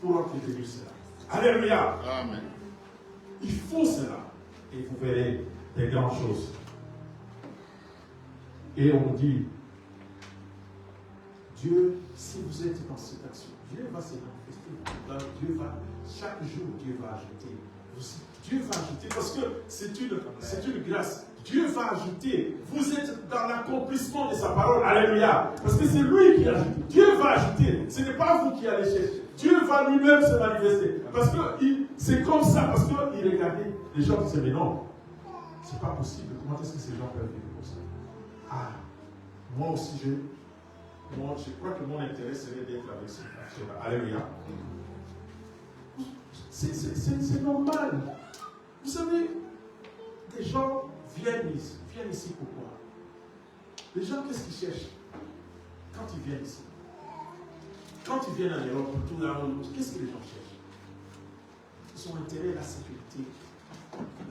Pour entretenir cela. Alléluia. Amen. Il faut cela. Et vous verrez des grandes choses. Et on dit, Dieu, si vous êtes dans cette action, Dieu va se manifester. Dieu va, chaque jour, Dieu va ajouter. Dieu va ajouter, parce que c'est une grâce. Dieu va ajouter. Vous êtes dans l'accomplissement de sa parole. Alléluia. Parce que c'est lui qui ajoute. Dieu va ajouter. Ce n'est pas vous qui allez chercher. Dieu va lui-même se manifester. Parce que c'est comme ça. Parce qu'il regardait. Les gens disaient, mais non, c'est pas possible. Comment est-ce que ces gens peuvent vivre comme ça? Ah, moi aussi, je crois que mon intérêt serait d'être avec ce frère. Alléluia. C'est normal. Vous savez, des gens viennent ici pourquoi? Les gens, qu'est-ce qu'ils cherchent quand ils viennent ici? Quand ils viennent en Europe, tout là, qu'est-ce que les gens cherchent? Ils ont intérêt à la sécurité.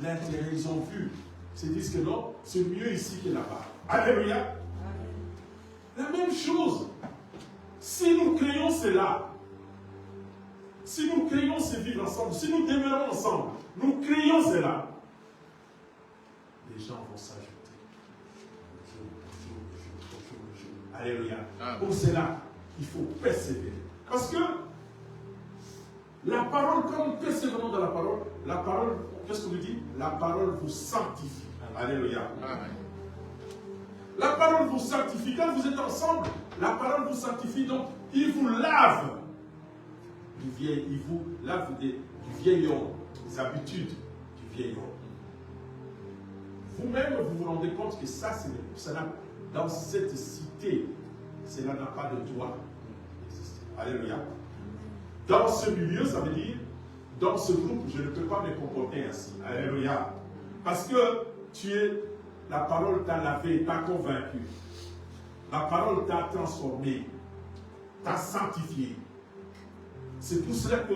L'intérêt, ils ont vu. Ils se disent que non, c'est mieux ici que là-bas. Alléluia. La même chose. Si nous créons cela, si nous créons ce vivre ensemble, si nous demeurons ensemble, nous créons cela, les gens vont s'ajouter. Alléluia. Pour cela, il faut persévérer. Parce que la parole, quand nous persévérons dans la parole, qu'est-ce qu'on nous dit? La parole vous sanctifie. Alléluia. Amen. La parole vous sanctifie. Quand vous êtes ensemble, la parole vous sanctifie. Donc, il vous lave. Il vous lave du vieil homme, des habitudes du vieil homme. Vous-même, vous vous rendez compte que ça dans cette cité, cela n'a pas de droit d'exister. Alléluia. Dans ce milieu, ça veut dire, dans ce groupe, je ne peux pas me comporter ainsi. Alléluia. Parce que la parole t'a lavé, t'a convaincu. La parole t'a transformé, t'a sanctifié. C'est pour cela que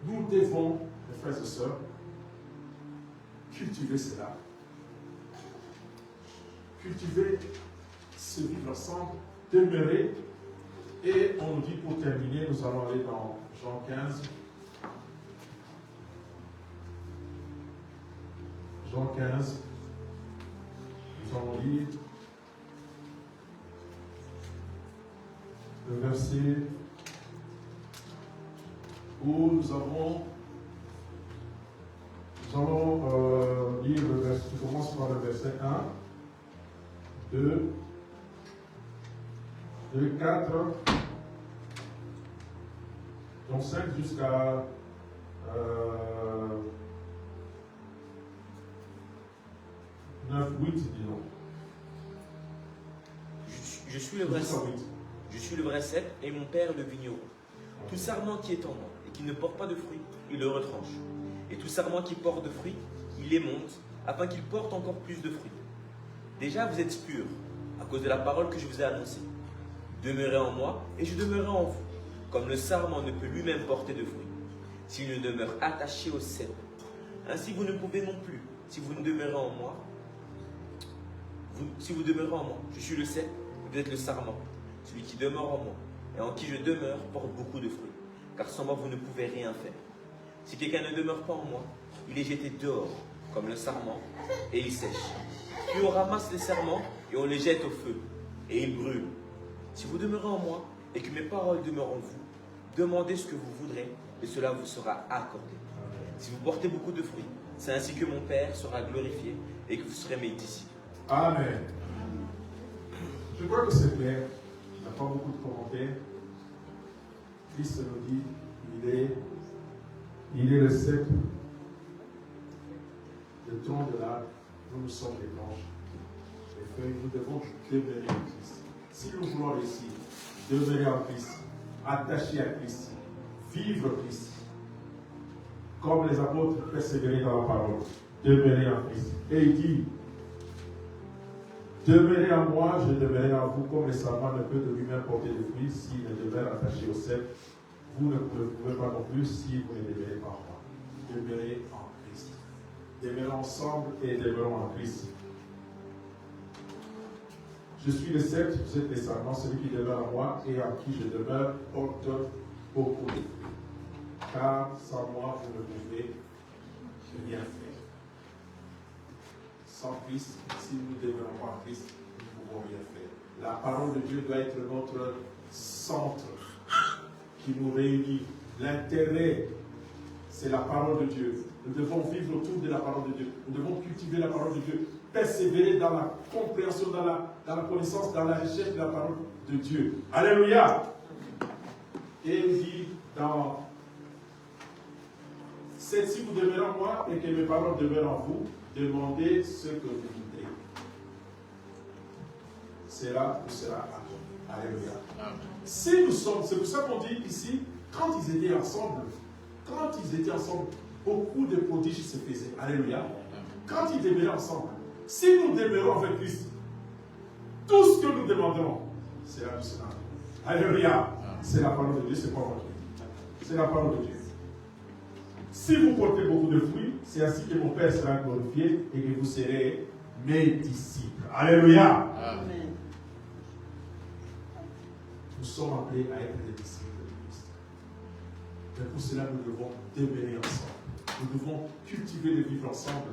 nous devons, mes frères et sœurs, cultiver cela. Cultiver ce vivre ensemble, demeurer. Et on nous dit pour terminer, nous allons aller dans Jean 15. Jean 15. Nous allons lire le verset où nous allons lire le verset, qui commence par le verset 1, 2, 4, donc 5 jusqu'à 9, 8, disons. Je suis le vrai cep et mon père le vigneron. Tout sarment qui est en moi et qui ne porte pas de fruits, il le retranche. Et tout sarment qui porte de fruits, il les monte, afin qu'il porte encore plus de fruits. Déjà vous êtes purs, à cause de la parole que je vous ai annoncée. Demeurez en moi, et je demeurerai en vous, comme le sarment ne peut lui-même porter de fruits, s'il ne demeure attaché au cep. Ainsi vous ne pouvez non plus, si vous demeurez en moi. Si vous demeurez en moi, je suis le cep, vous êtes le sarment. Celui qui demeure en moi et en qui je demeure porte beaucoup de fruits, car sans moi vous ne pouvez rien faire. Si quelqu'un ne demeure pas en moi, il est jeté dehors comme le sarment et il sèche. Puis on ramasse les sarments et on les jette au feu et ils brûlent. Si vous demeurez en moi et que mes paroles demeurent en vous, demandez ce que vous voudrez et cela vous sera accordé. Si vous portez beaucoup de fruits, c'est ainsi que mon Père sera glorifié et que vous serez mes disciples. Amen. Je crois que c'est clair. Il n'y a pas beaucoup de commentaires. Christ nous dit, il est le cep, le tronc de l'arbre, nous sommes les branches. les feuilles, nous devons demeurer en Christ. Si nous voulons réussir, demeurer en Christ, attachés à Christ, vivre Christ, comme les apôtres persévéraient dans la parole, demeurer en Christ. Et il dit, demeurez en moi, je demeurerai en vous, comme le savant ne peut de lui-même porter de fruits s'il ne demeure attaché au cep. Vous ne pouvez pas non plus si vous ne demeurez pas en moi. Demeurez en Christ. Demeurons ensemble et demeurons en Christ. Je suis le cep, vous êtes les serments, celui qui demeure en moi et en qui je demeure porte beaucoup de fruits. Car sans moi, vous ne pouvez rien faire. Sans Christ, si nous ne demeurons pas en Christ, nous ne pouvons rien faire. La parole de Dieu doit être notre centre qui nous réunit. L'intérêt, c'est la parole de Dieu. Nous devons vivre autour de la parole de Dieu. Nous devons cultiver la parole de Dieu. Persévérer dans la compréhension, dans la connaissance, dans la recherche de la parole de Dieu. Alléluia! Et il dit dans si vous demeurez en moi et que mes paroles demeurent en vous, demandez ce que vous voudrez. Cela vous sera accordé. Alléluia. Si nous sommes, c'est pour ça qu'on dit ici, quand ils étaient ensemble, beaucoup de prodiges se faisaient. Alléluia. Quand ils demeuraient ensemble, si nous demeurons avec Christ, tout ce que nous demanderons, cela nous sera accordé. Alléluia. C'est la parole de Dieu, c'est pas moi qui dis. C'est la parole de Dieu. Si vous portez beaucoup de fruits, c'est ainsi que mon Père sera glorifié et que vous serez mes disciples. Alléluia. Amen. Nous sommes appelés à être des disciples de Christ. Et pour cela, nous devons demeurer ensemble. Nous devons cultiver le vivre ensemble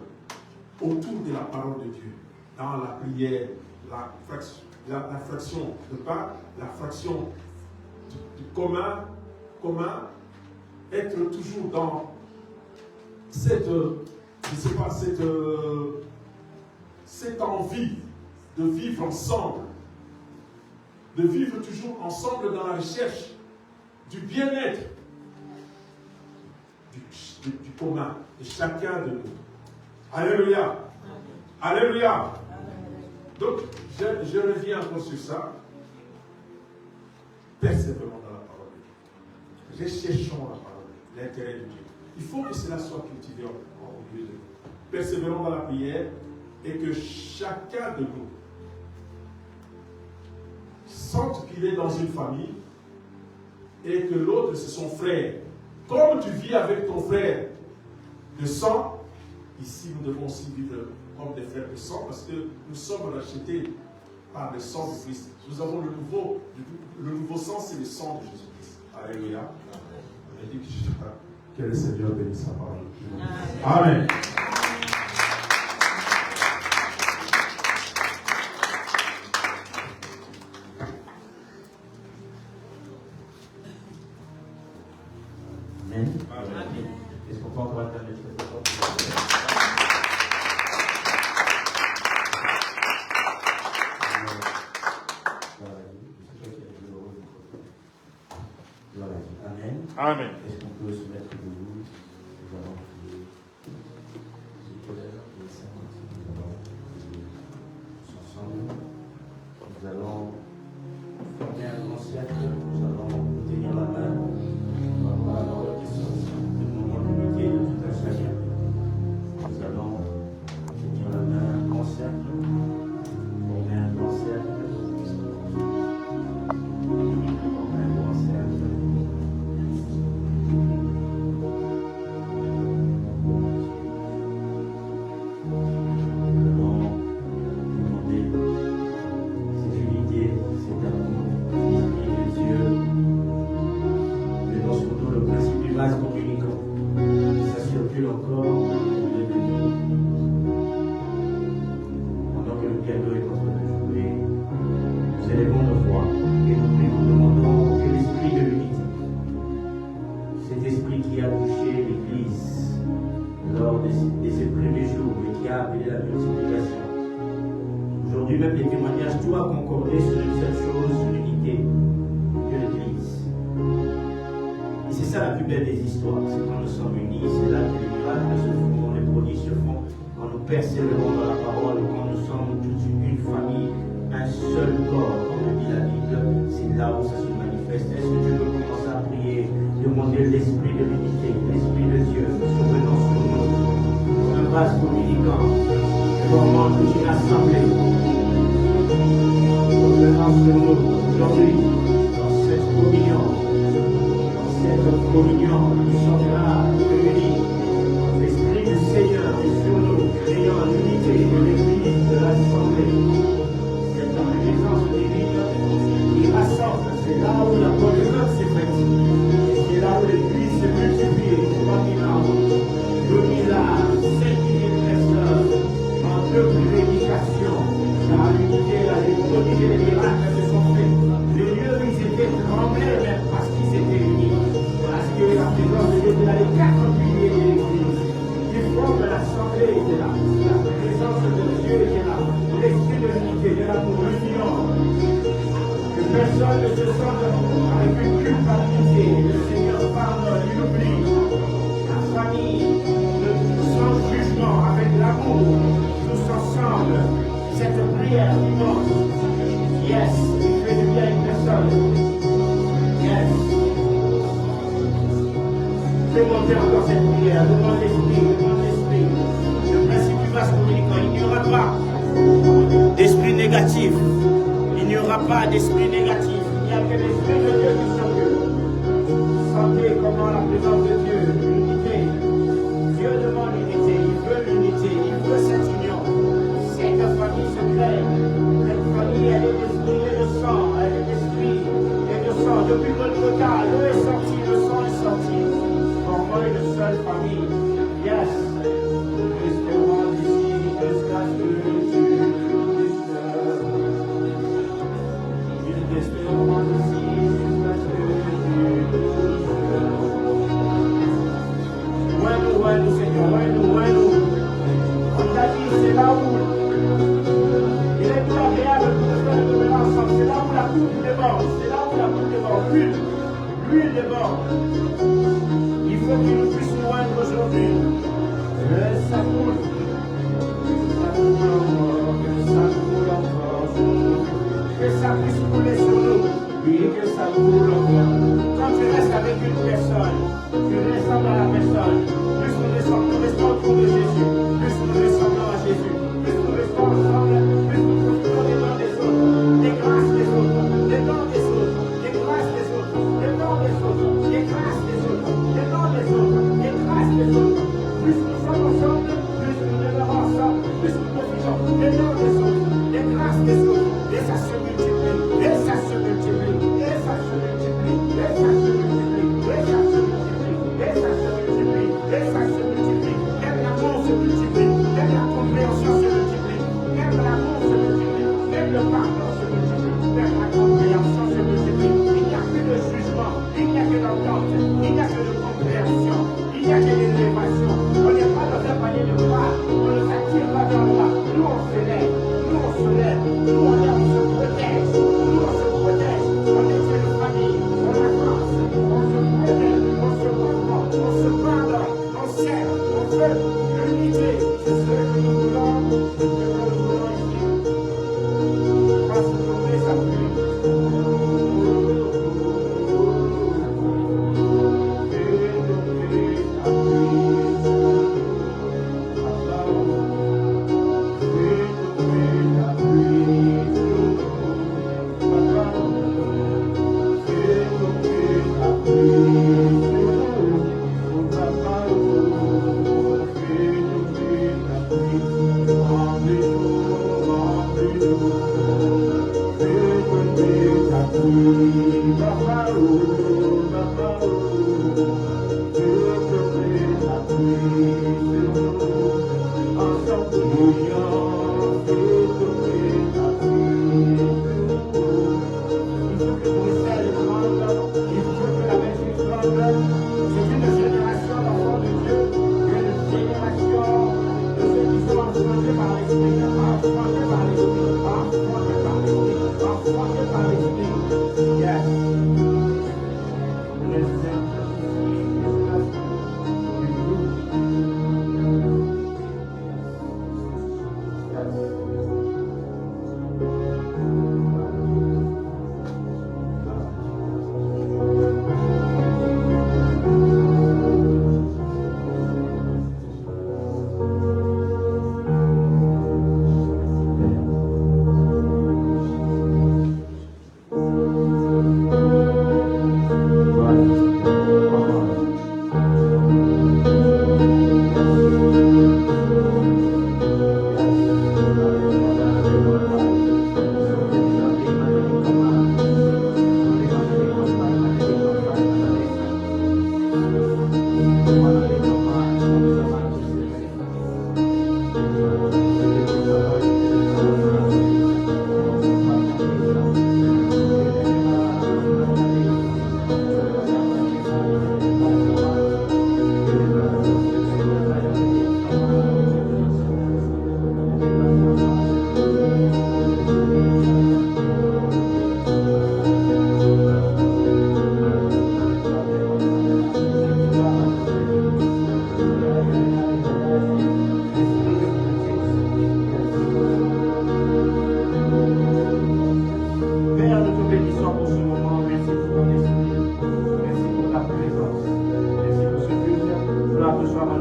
autour de la parole de Dieu, dans la prière, la fraction de pain, la fraction du commun, être toujours dans cette envie de vivre ensemble, de vivre toujours ensemble dans la recherche du bien-être du commun, de chacun de nous. Alléluia. Alléluia. Donc, je reviens encore sur ça. Persévérons dans la parole de Dieu. Recherchons la parole, l'intérêt de Dieu. Il faut que cela soit cultivé au milieu de nous. Persévérons dans la prière et que chacun de nous sente qu'il est dans une famille et que l'autre c'est son frère. Comme tu vis avec ton frère de sang, ici nous devons aussi vivre comme des frères de sang parce que nous sommes rachetés par le sang de Christ. Nous avons le nouveau sang, c'est le sang de Jésus-Christ. Alléluia. Que le Seigneur bénisse sa parole. Amen. Amen. Est-ce qu'on peut encore attendre cette porte? Amen. Amen. Est-ce qu'on peut se mettre debout? Nous allons prier. Ensemble, nous allons former un grand cercle, nous allons tenir la main, nous allons avoir des moments d'unité de tout un chacun. Nous allons tenir la main, un grand cercle, former un grand cercle. c'est ça la plus belle des histoires, c'est quand nous sommes unis, c'est là que les miracles se font, les prodiges se font, quand nous persévérons dans la parole, quand nous sommes toute une famille, un seul corps, comme le dit la Bible, c'est là où ça se manifeste. Est-ce que tu peux commencer à prier, demander l'esprit de l'unité, l'esprit de Dieu, survenant sur nous, un vase communicant, formant toute une assemblée, survenant sur nous aujourd'hui, dans cette communion, nous sommes là, réunis, l'esprit du Seigneur est sur nous, créant l'unité de l'église de l'assemblée. C'est dans la présence divine qui rassemble, c'est là où la connaissance s'est faite, et c'est là où l'église s'est multipliée, 2000 âmes, 5000 personnes, en 2 prédications, car l'unité, les prodiges et les miracles se sont faits. Les lieux, ils étaient tremblés même parce qu'ils étaient unis. Parce que la présence de Dieu était là, les 4 piliers de l'église qui forment l'assemblée était là. La présence de Dieu était là. L'esprit de l'unité, de l'amour, l'union. Que personne ne se sente avec une culpabilité. Le Seigneur pardonne, il oublie. La famille, sans jugement, avec l'amour, tous ensemble. Cette prière immense. Yes, il fait du bien à une personne. Yes. Fais monter encore cette prière, demande l'esprit, demande l'esprit. Le principe du vase communicant, il n'y aura pas d'esprit négatif. Il n'y aura pas d'esprit négatif. Il n'y a que l'esprit de Dieu qui sont Dieu. Sentez comment la présence de Dieu, l'unité. Dieu demande l'unité, il veut l'unité, il veut cette union. Cette famille se crée. Cette famille, elle est d'esprit et de sang, elle est d'esprit et de sang. Depuis notre cas, l'eau est sortie, le sang est sorti. Formant une seule famille. Yes. Espérons d'ici jusqu'à ce que Dieu espérons d'ici jusqu'à ce que Dieu loin nous, Seigneur, loin nous. On t'a dit, c'est là où il est plus agréable pour nous faire demeurer ensemble. C'est là où la coupe déborde. C'est là où la coupe déborde. L'huile déborde. Il faut qu'il nous puisse joindre aujourd'hui. Que ça coule. Que ça puisse couler sur nous. Oui, que ça coule encore. Quand tu restes avec une personne, tu ressembles à la personne. Plus nous restons autour de Jésus. Plus nous ressemblons à Jésus. Plus nous restons ensemble. Plus nous profitons des dons des autres. Des grâces des autres. Des dons des autres. Des grâces des autres. Des dons des autres. Des grâces des autres. Des dons des autres. Des grâces des autres. Plus nous sommes ensemble, plus nous demeurons ensemble, plus nous profitons des dons des autres. Des grâces des autres. Et ça se multiplie. Et ça se multiplie. Et ça se multiplie. Et ça se multiplie. Et ça se multiplie. Et ça se multiplie. Et ça se multiplie. Même l'amour se multiplie. Même la compréhension se multiplie. Même l'amour se multiplie. Même le pardon se multiplie. Même la compréhension se multiplie. Il n'y a plus de jugement. Il n'y a que d'entente. Il n'y a que de compréhension. Il n'y a que d'élévation. On n'est pas dans un panier de bras. On ne s'attire pas vers le bas. Nous on se lève. Nous on se lève. Nous on se protège. Nous on se protège. On est une famille. On avance. On se protège. On se comprend. On se pardonne. On s'aime. On veut l'unité. C'est ce que nous voulons. C'est ce que nous voulons ici. Parce que nous les appuie. Yes.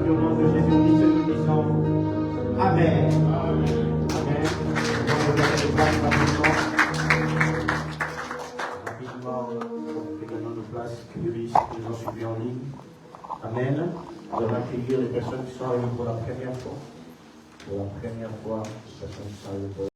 au nom de Jésus-Christ, nous disons Amen. Amen. On va regarder les places rapidement. Rapidement, prenons nos places, que les gens suivent en ligne. Amen. Nous allons accueillir les personnes qui sont arrivées pour la première fois. Pour la première fois, les personnes qui sont arrivées pour